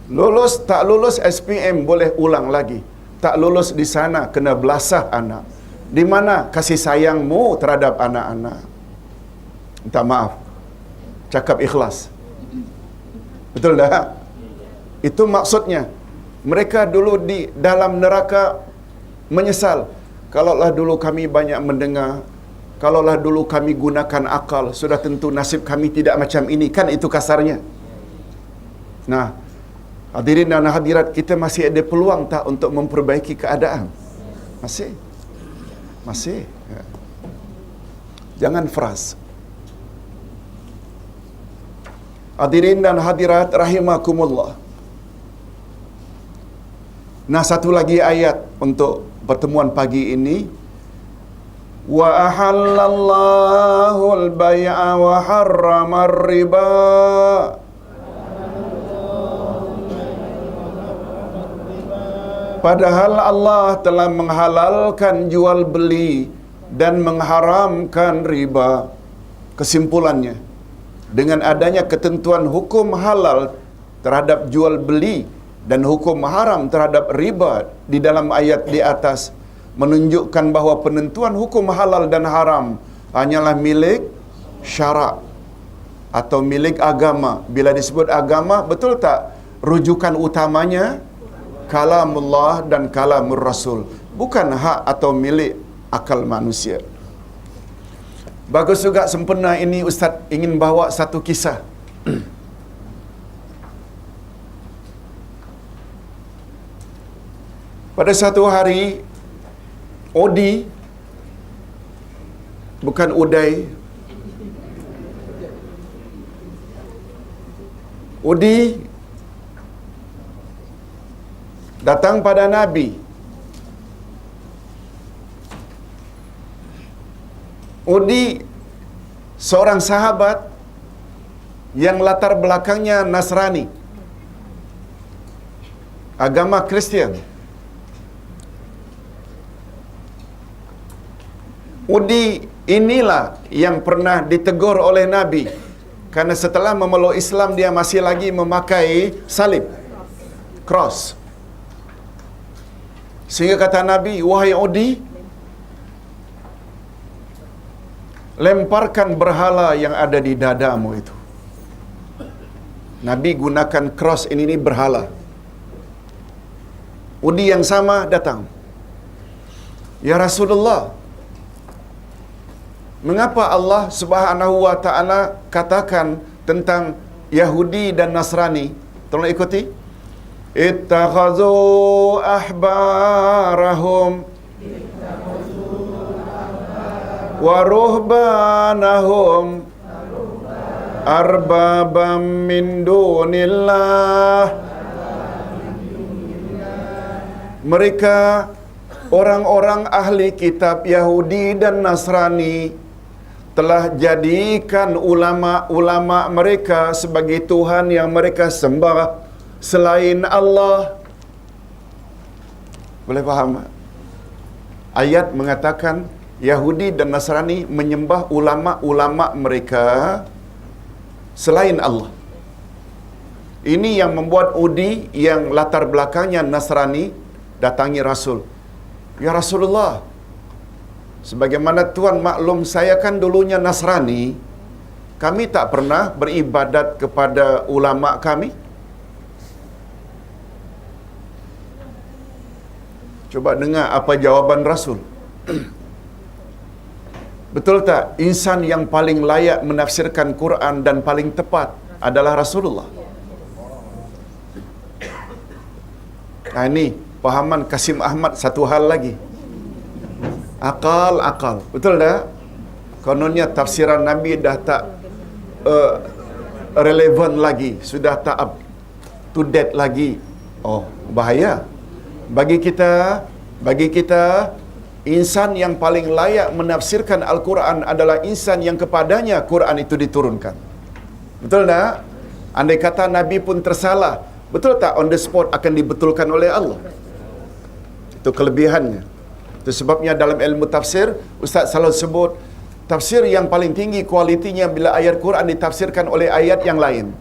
Lulus, tak lulus SPM boleh ulang lagi. Tak lulus di sana, kena belasah anak. Di mana kasih sayangmu terhadap anak-anak? Minta maaf. Cakap ikhlas. Betul tak? Itu maksudnya. Mereka dulu di dalam neraka menyesal. Kalaulah dulu kami banyak mendengar, kalaulah dulu kami gunakan akal, sudah tentu nasib kami tidak macam ini. Kan itu kasarnya. Nah, hadirin dan hadirat, kita masih ada peluang tak untuk memperbaiki keadaan? Masih. Masih. Ya. Jangan fras. Hadirin dan hadirat rahimakumullah. Nah, satu lagi ayat untuk pertemuan pagi ini. Wa ahallallahu al-bai'a wa harrama ar-riba. Padahal Allah telah menghalalkan jual beli dan mengharamkan riba. Kesimpulannya, dengan adanya ketentuan hukum halal terhadap jual beli dan hukum haram terhadap riba di dalam ayat di atas, menunjukkan bahawa penentuan hukum halal dan haram hanyalah milik syarak atau milik agama. Bila disebut agama, betul tak rujukan utamanya kalamullah dan kalamur Rasul, bukan hak atau milik akal manusia. Bagus juga, sempurna ini Ustaz ingin bawa satu kisah. Pada satu hari Odi, bukan Udai. Udi datang pada Nabi. Udi seorang sahabat yang latar belakangnya Nasrani, agama Kristian. Udi inilah yang pernah ditegur oleh Nabi karena setelah memeluk Islam dia masih lagi memakai salib, cross. Sehingga kata Nabi, "Wahai Udi, lemparkan berhala yang ada di dadamu itu." Nabi gunakan cross ini berhala. Udi yang sama datang. "Ya Rasulullah, mengapa Allah Subhanahu wa taala katakan tentang Yahudi dan Nasrani?" Tolong ikuti. "Ittakhazu ahbarahum wa ruhbanahum arbabam min dunillah." Mereka orang-orang ahli kitab Yahudi dan Nasrani telah jadikan ulama-ulama mereka sebagai Tuhan yang mereka sembah selain Allah. Boleh faham? Ayat mengatakan Yahudi dan Nasrani menyembah ulama-ulama mereka selain Allah. Ini yang membuat Udi yang latar belakangnya Nasrani datangi Rasul. "Ya Rasulullah, sebagaimana Tuan maklum saya kan dulunya Nasrani, kami tak pernah beribadat kepada ulama kami." Coba dengar apa jawaban Rasul. Betul tak insan yang paling layak menafsirkan Quran dan paling tepat adalah Rasulullah? Nah ini pahaman Kasim Ahmad satu hal lagi. Akal. Betul tak? Kononnya tafsiran Nabi dah tak relevan lagi. Sudah tak up to date lagi. Oh, bahaya. Bagi kita, insan yang paling layak menafsirkan Al-Quran adalah insan yang kepadanya Quran itu diturunkan. Betul tak? Andai kata Nabi pun tersalah, betul tak on the spot akan dibetulkan oleh Allah? Itu kelebihannya. Itu sebabnya dalam ilmu tafsir, Ustaz selalu sebut, tafsir yang paling tinggi kualitinya bila ayat Quran ditafsirkan oleh ayat yang lain.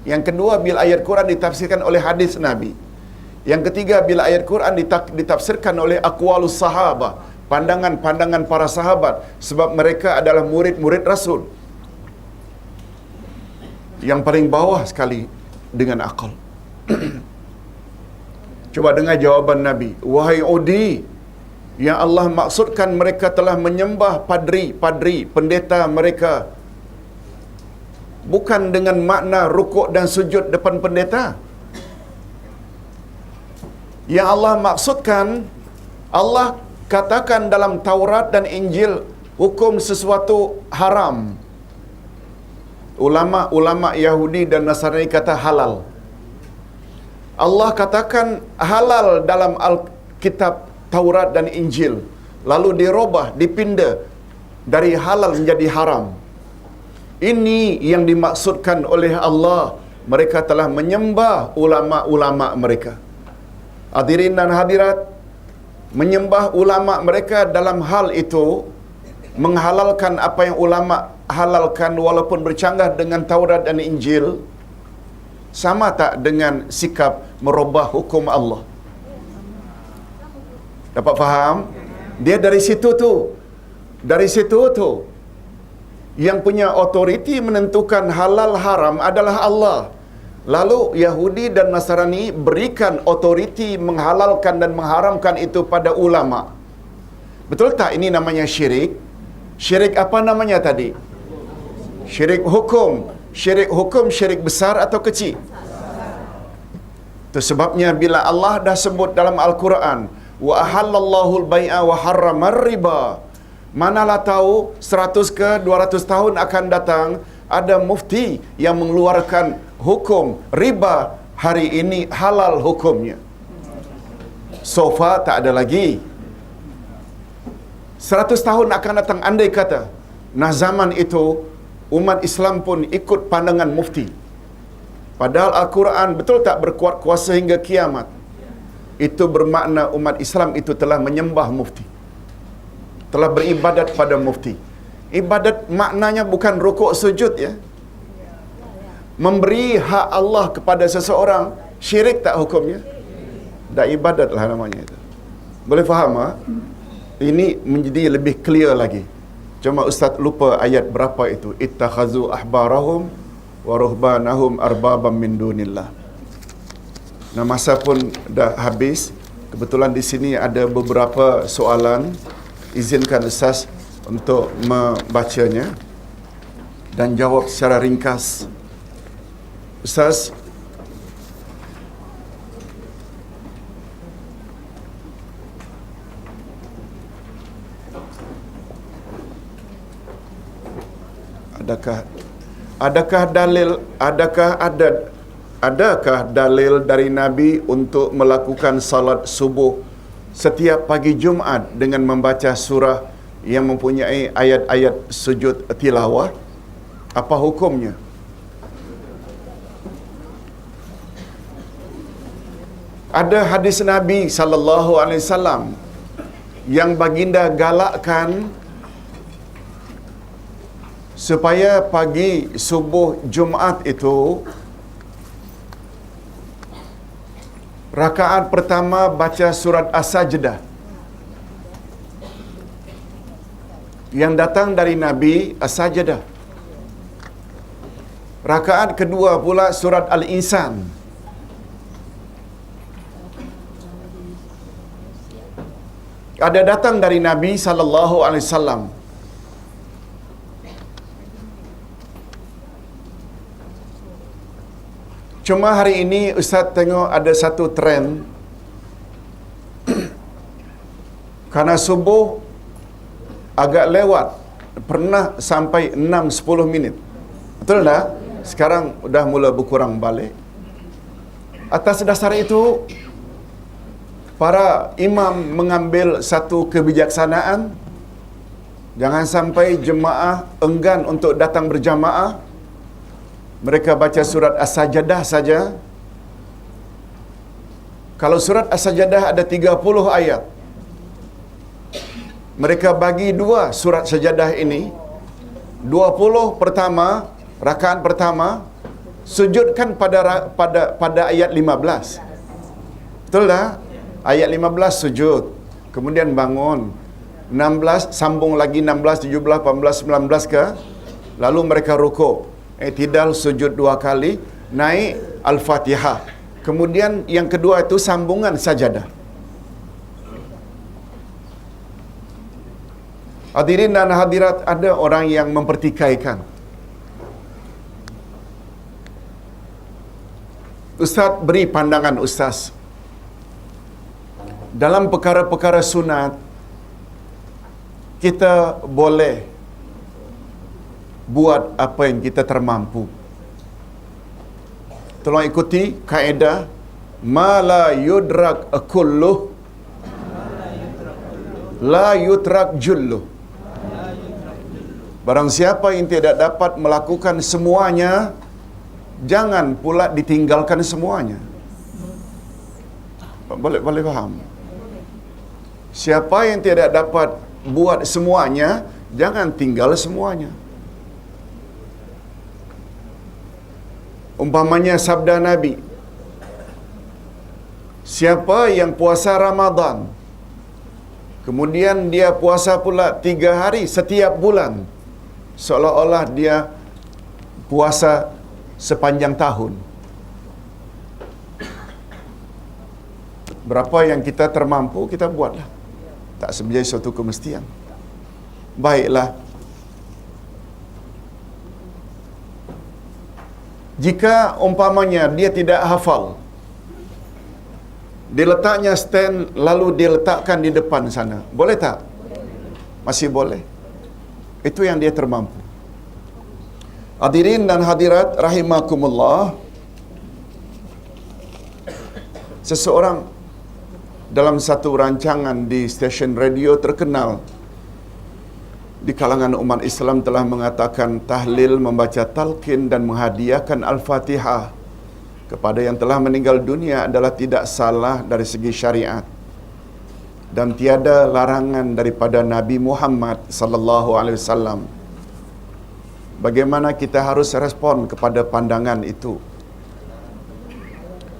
Yang kedua, bila ayat Quran ditafsirkan oleh hadis Nabi. Yang ketiga, bila ayat Quran ditafsirkan oleh aqwalus sahabah, pandangan-pandangan para sahabat, sebab mereka adalah murid-murid Rasul. Yang paling bawah sekali dengan akal. Coba dengar jawaban Nabi. "Wahai Udi, yang Allah maksudkan mereka telah menyembah padri, pendeta mereka, bukan dengan makna rukuk dan sujud depan pendeta. Yang Allah maksudkan, Allah katakan dalam Taurat dan Injil hukum sesuatu haram. Ulama-ulama Yahudi dan Nasrani kata halal. Allah katakan halal dalam Alkitab Taurat dan Injil, lalu dirubah, dipindah dari halal menjadi haram. Ini yang dimaksudkan oleh Allah. Mereka telah menyembah ulama-ulama mereka." Hadirin dan hadirat, menyembah ulama mereka dalam hal itu menghalalkan apa yang ulama halalkan walaupun bercanggah dengan Taurat dan Injil, sama tak dengan sikap merubah hukum Allah? Dapat faham? Dia dari situ tu yang punya otoriti menentukan halal haram adalah Allah. Lalu Yahudi dan Nasrani berikan otoriti menghalalkan dan mengharamkan itu pada ulama. Betul tak ini namanya syirik? Syirik apa namanya tadi? Syirik hukum. Syirik hukum, syirik besar atau kecil? Itu sebabnya bila Allah dah sebut dalam Al-Quran, wa ahallallahu al-bai'a wa harrama riba. Manalah tahu 100 ke 200 tahun akan datang ada mufti yang mengeluarkan hukum riba, hari ini halal hukumnya. So far tak ada lagi. 100 tahun akan datang andai kata. Nah, zaman itu umat Islam pun ikut pandangan mufti. Padahal Al-Quran betul tak berkuat kuasa hingga kiamat. Itu bermakna umat Islam itu telah menyembah mufti, telah beribadat pada mufti. Ibadat maknanya bukan rukuk sujud ya. Memberi hak Allah kepada seseorang, syirik tak hukumnya? Dah ibadat lah namanya itu. Boleh faham ha? Ini menjadi lebih clear lagi. Cuma Ustaz lupa ayat berapa itu. Ittakhazu ahbarahum wa ruhbanahum arbabam min dunillah. Nah, masa pun dah habis. Kebetulan di sini ada beberapa soalan. Izinkan Ustaz untuk membacanya dan jawab secara ringkas. Ustaz, adakah dalil dari Nabi untuk melakukan salat subuh setiap pagi Jumaat dengan membaca surah yang mempunyai ayat-ayat sujud tilawah? Apa hukumnya? Ada hadis Nabi sallallahu alaihi wasallam yang baginda galakkan supaya pagi subuh Jumaat itu rakaat pertama baca surat As-Sajdah. Yang datang dari Nabi As-Sajdah. Rakaat kedua pula surat Al-Insan. Ada datang dari Nabi sallallahu alaihi wasallam. Cuma hari ini Ustaz tengok ada satu trend. Karena subuh agak lewat, pernah sampai 6-10 minit. Betul tak? Sekarang dah mula berkurang balik. Atas dasar itu, para imam mengambil satu kebijaksanaan. Jangan sampai jemaah enggan untuk datang berjamaah. Mereka baca surat As-Sajdah saja. Kalau surat As-Sajdah ada 30 ayat, mereka bagi dua surat Sajadah ini. 20 pertama, rakaat pertama, sujudkan pada ayat 15. Betul tak? Ayat 15 sujud, kemudian bangun. 16 sambung lagi, 16, 17, 18, 19 ke. Lalu mereka rukuk. I'tidal sujud 2 kali, naik Al-Fatihah. Kemudian yang kedua itu sambungan sajadah. Hadirin dan hadirat, ada orang yang mempertikaikan. Ustaz beri pandangan Ustaz. Dalam perkara-perkara sunat, kita boleh buat apa yang kita termampu. Tolong ikuti kaedah ma la yudrak kulluh la yutrak julluh. Barang siapa yang tidak dapat melakukan semuanya, jangan pula ditinggalkan semuanya. Boleh faham? Siapa yang tidak dapat buat semuanya, jangan tinggal semuanya. Umpamanya sabda Nabi, siapa yang puasa Ramadan, kemudian dia puasa pula 3 hari setiap bulan, seolah-olah dia puasa sepanjang tahun. Berapa yang kita termampu, kita buatlah. Tak sebagai suatu kemestian. Baiklah. Jika umpamanya dia tidak hafal, Diletaknya stand lalu diletakkan di depan sana. Boleh tak? Masih boleh. Itu yang dia termampu. Hadirin dan hadirat rahimakumullah. Seseorang dalam satu rancangan di stesen radio terkenal di kalangan umat Islam telah mengatakan tahlil, membaca talqin dan menghadiahkan Al-Fatihah kepada yang telah meninggal dunia adalah tidak salah dari segi syariat dan tiada larangan daripada Nabi Muhammad sallallahu alaihi wasallam. Bagaimana kita harus respon kepada pandangan itu?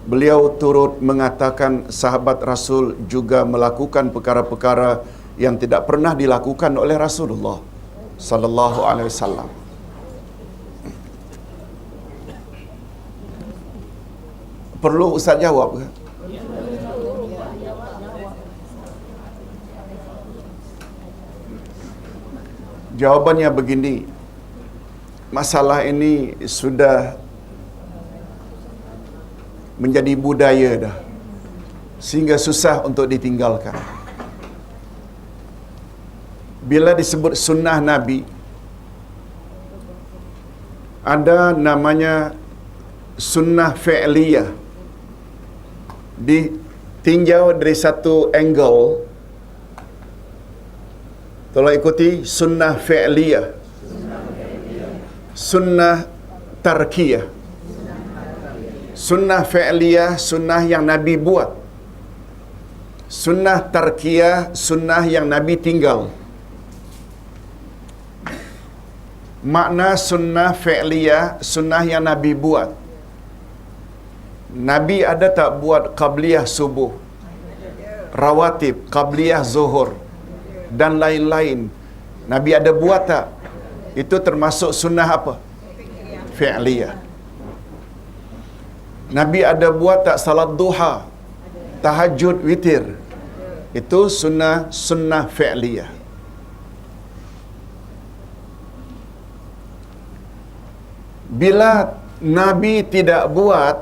Beliau turut mengatakan sahabat Rasul juga melakukan perkara-perkara yang tidak pernah dilakukan oleh Rasulullah sallallahu alaihi wasallam. Perlu Ustaz jawab ke? Jawabannya begini. Masalah ini sudah menjadi budaya dah, sehingga susah untuk ditinggalkan. Bila disebut sunnah Nabi, ada namanya sunnah fi'liyah. Ditinjau dari satu angle, tolong ikuti sunnah fi'liyah, sunnah tarkiyah. Sunnah fi'liyah, sunnah yang Nabi buat. Sunnah tarkiyah, sunnah yang Nabi tinggal. Makna sunnah fi'liyah, sunnah yang Nabi buat. Nabi ada tak buat qabliyah subuh, rawatib, qabliyah zuhur dan lain-lain? Nabi ada buat tak? Itu termasuk sunnah apa? Fi'liyah. Nabi ada buat tak salat duha, tahajud, witir? Itu sunnah fi'liyah. Bila Nabi tidak buat,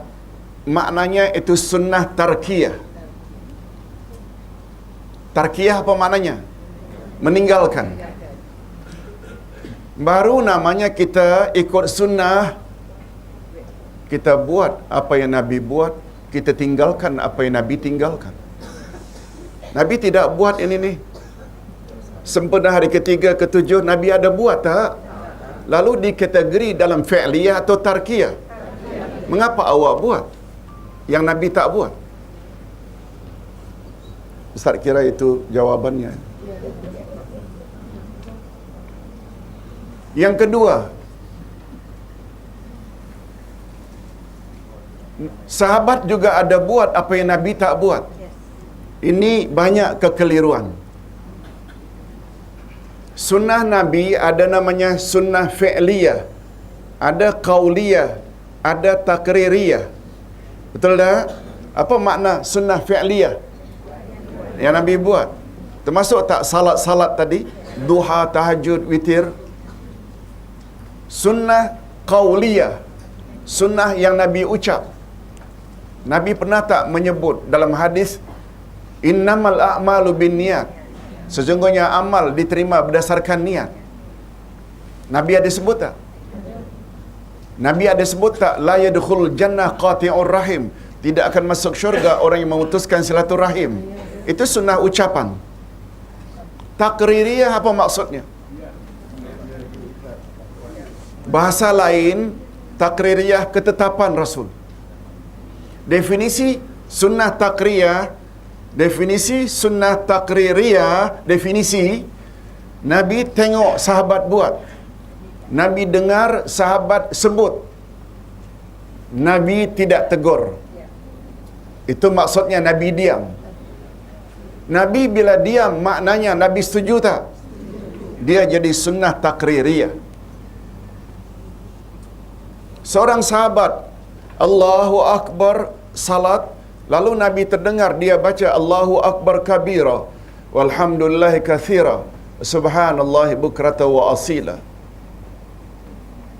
maknanya itu sunnah tarkiyah. Tarkiyah apa maknanya? Meninggalkan. Baru namanya kita ikut sunnah. Kita buat apa yang Nabi buat, kita tinggalkan apa yang Nabi tinggalkan. Nabi tidak buat ini nih. Sempena hari ketiga, ketujuh, Nabi ada buat tak? Lalu dikategori dalam fi'liyah atau tarkiyah. Mengapa awak buat yang Nabi tak buat? Ustaz kira itu jawabannya. Yang kedua, sahabat juga ada buat apa yang Nabi tak buat. Ini banyak kekeliruan. Sunnah Nabi ada namanya sunnah fi'liyah, ada qauliyah, ada takririyah. Betul tak? Apa makna sunnah fi'liyah yang Nabi buat? Termasuk tak salat-salat tadi? Duha, tahajud, witir. Sunnah qauliyah, sunnah yang Nabi ucap. Nabi pernah tak menyebut dalam hadis, innamal a'malu binniyat, sesungguhnya amal diterima berdasarkan niat? Nabi ada sebut tak? Nabi ada sebut tak? La yadkhul jannah qati'ur rahim, tidak akan masuk syurga orang yang memutuskan silaturahim. Itu sunnah ucapan. Takririyah apa maksudnya? Bahasa lain, takririyah ketetapan Rasul. Definisi sunnah takriyah, definisi sunnah takririyah, definisi Nabi tengok sahabat buat, Nabi dengar sahabat sebut, Nabi tidak tegur. Itu maksudnya Nabi diam. Nabi bila diam maknanya Nabi setuju tak? Dia jadi sunnah takririyah. Seorang sahabat Allahu Akbar salat, lalu Nabi terdengar dia baca Allahu Akbar kabira walhamdulillahi kathira subhanallahi bukrata wa asila.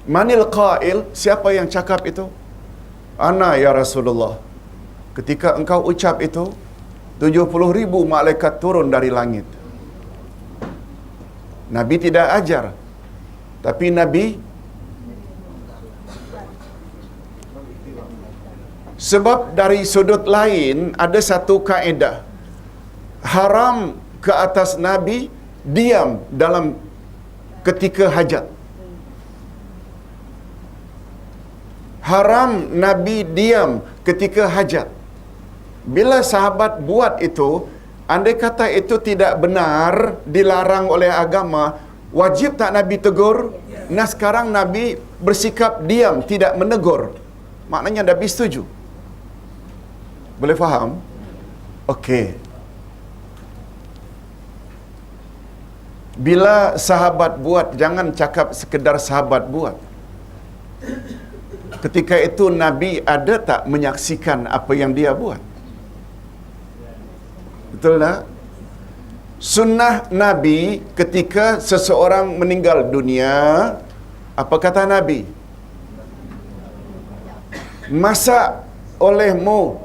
Manil qail, siapa yang cakap itu? Ana ya Rasulullah. Ketika engkau ucap itu, 70,000 malaikat turun dari langit. Nabi tidak ajar. Tapi Nabi sebab dari sudut lain ada satu kaedah. Haram ke atas Nabi diam dalam ketika hajat. Haram Nabi diam ketika hajat. Bila sahabat buat itu, andai kata itu tidak benar, dilarang oleh agama, wajib tak Nabi tegur? Nah sekarang Nabi bersikap diam, tidak menegur. Maknanya Nabi setuju. Boleh faham? Okey. Bila sahabat buat, jangan cakap sekedar sahabat buat. Ketika itu Nabi ada tak menyaksikan apa yang dia buat? Betul tak? Sunnah Nabi ketika seseorang meninggal dunia, apa kata Nabi? Masak olehmu,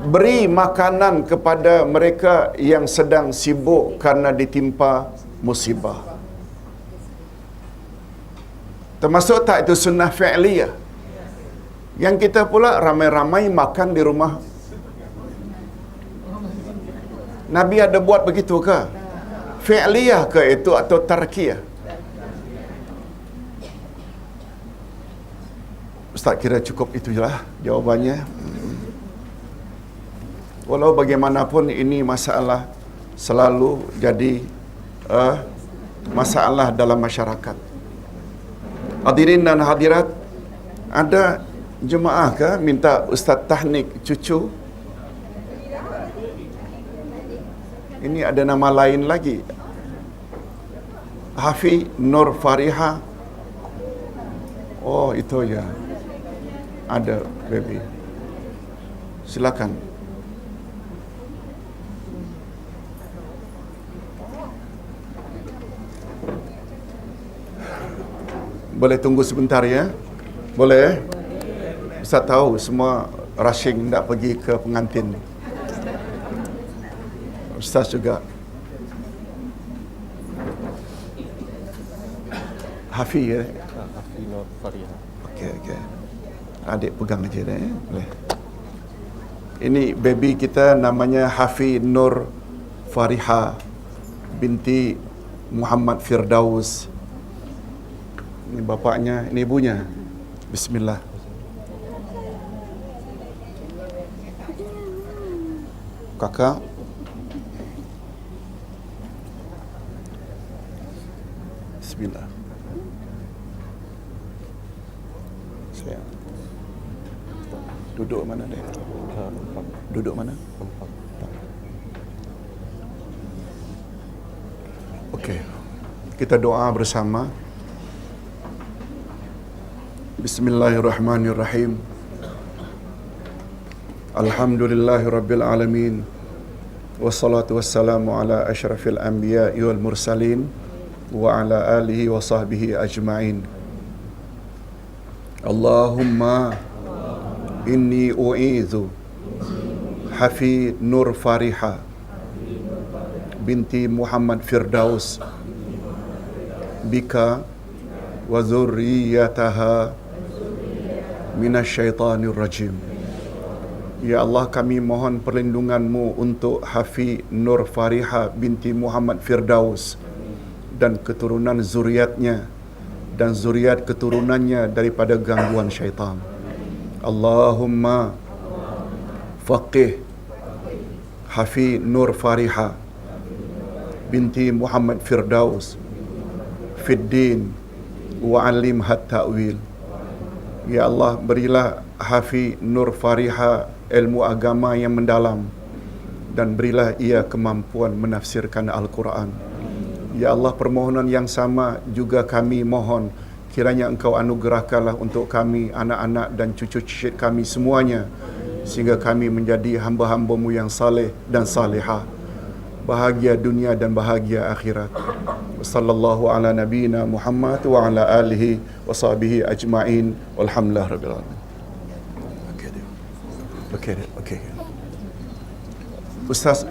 beri makanan kepada mereka yang sedang sibuk karena ditimpa musibah. Termasuk tak itu sunnah fi'liyah? Yang kita pula ramai-ramai makan di rumah. Nabi ada buat begitu ke? Fi'liyah ke itu atau tarkiyah? Ustaz kira cukup itu je lah jawabannya. Walau bagaimanapun ini masalah selalu jadi masalah dalam masyarakat. Hadirin dan hadirat, ada jemaah ke minta Ustaz tahnik cucu? Ini ada nama lain lagi. Hafi Nur Fariha. Oh, itu ya. Ada baby. Silakan. Boleh tunggu sebentar ya? Boleh? Ustaz tahu semua rushing nak pergi ke pengantin. Ustaz juga. Hafi ya? Hafi Nur Fariha. Okey. Adik pegang aja dah ya. Boleh. Ini baby kita namanya Hafi Nur Fariha binti Muhammad Firdaus. Ini bapaknya, ini ibunya. Bismillah. Kakak. Bismillah. Saya duduk mana dia? Duduk mana? Okey. Kita doa bersama. Bismillahirrahmanirrahim. Alhamdulillahirabbil alamin. Wassalatu wassalamu ala asyrafil anbiya'i wal mursalin wa ala alihi wa sahbihi ajma'in. Allahumma inni u'idzu Hafi Nur Fariha binti Muhammad Firdaus bika wa dzurriyyataha minasyaitanir rajim. Ya Allah, kami mohon perlindungan-Mu untuk Hafi Nur Fariha binti Muhammad Firdaus dan keturunan zuriatnya dan zuriat keturunannya daripada gangguan syaitan. Allahumma faqih Hafi Nur Fariha binti Muhammad Firdaus fid din wa 'allimha ta'wil. Ya Allah, berilah Hafi Nur Fariha ilmu agama yang mendalam dan berilah ia kemampuan menafsirkan Al-Quran. Ya Allah, permohonan yang sama juga kami mohon kiranya Engkau anugerahkanlah untuk kami, anak-anak dan cucu-cucu kami semuanya, sehingga kami menjadi hamba-hamba-Mu yang saleh dan salihah, bahagia dunia dan bahagia akhirat. Sallallahu ala nabiyyina Muhammad wa ala alihi wa sahbihi ajma'in. Walhamdulillah rabbil alamin. Okey. Ustaz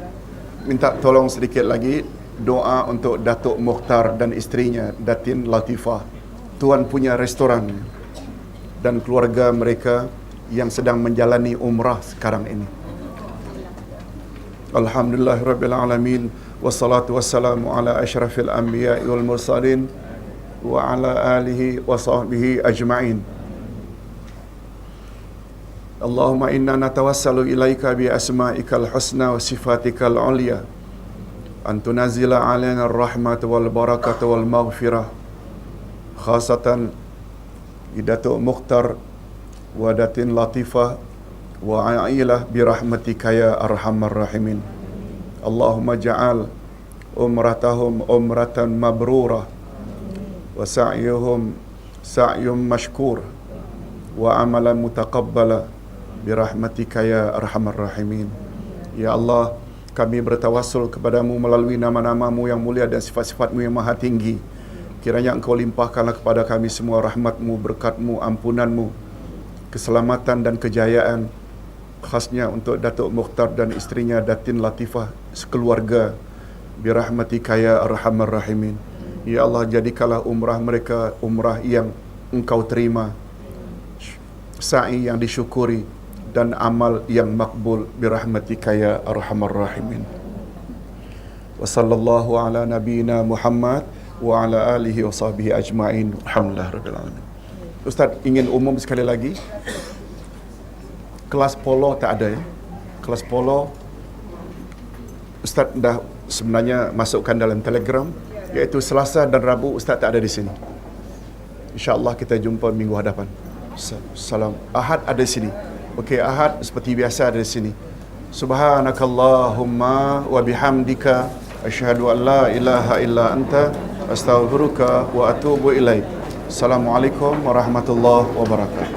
minta tolong sedikit lagi doa untuk Datuk Mukhtar dan isterinya Datin Latifah, tuan punya restoran, dan keluarga mereka yang sedang menjalani umrah sekarang ini. Alhamdulillahirrabbilalamin. Wassalatu wassalamu ala asyrafil anbiya'i wal mursalin wa ala alihi wa sahbihi ajma'in. Allahumma inna natawassalu ilaika bi asma'ikal husna wa sifatikal ulia an tunazila alaina ar-rahmat wal barakata wal maghfirah khasatan Datuk Mukhtar wa Datin Latifah wa ailah bi rahmatika ya arhamar rahimin. Allahumma ja'al umratahum umratan mabrurah wa sa'yuhum sa'yum mashkur wa amalan mutaqabbala bi rahmatika ya arhamar rahimin. Ya Allah, kami bertawassul kepadamu melalui nama-namamu yang mulia dan sifat-sifatmu yang maha tinggi. Kiranya Engkau limpahkanlah kepada kami semua rahmatmu, berkatmu, ampunanmu, keselamatan dan kejayaan, khasnya untuk Datuk Mukhtar dan isterinya Datin Latifah sekeluarga birahmatika ya arhamar rahimin. Ya Allah, jadikanlah umrah mereka umrah yang Engkau terima, sa'i yang disyukuri, dan amal yang makbul birahmatika ya arhamar rahimin. Wa sallallahu ala nabiyyina Muhammad wa ala alihi wa sahbihi ajma'in. Alhamdulillah rabbil alamin. Ustaz ingin umum sekali lagi, kelas polo tak ada ya. Kelas polo Ustaz dah sebenarnya masukkan dalam Telegram, iaitu Selasa dan Rabu Ustaz tak ada di sini. InsyaAllah kita jumpa minggu hadapan. Salam. Ahad ada di sini. Okey, Ahad seperti biasa ada di sini. Subhanakallahumma wa bihamdika asyhadu an la ilaha illa anta astaghfiruka wa atubu ilaik. Assalamualaikum warahmatullahi wabarakatuh.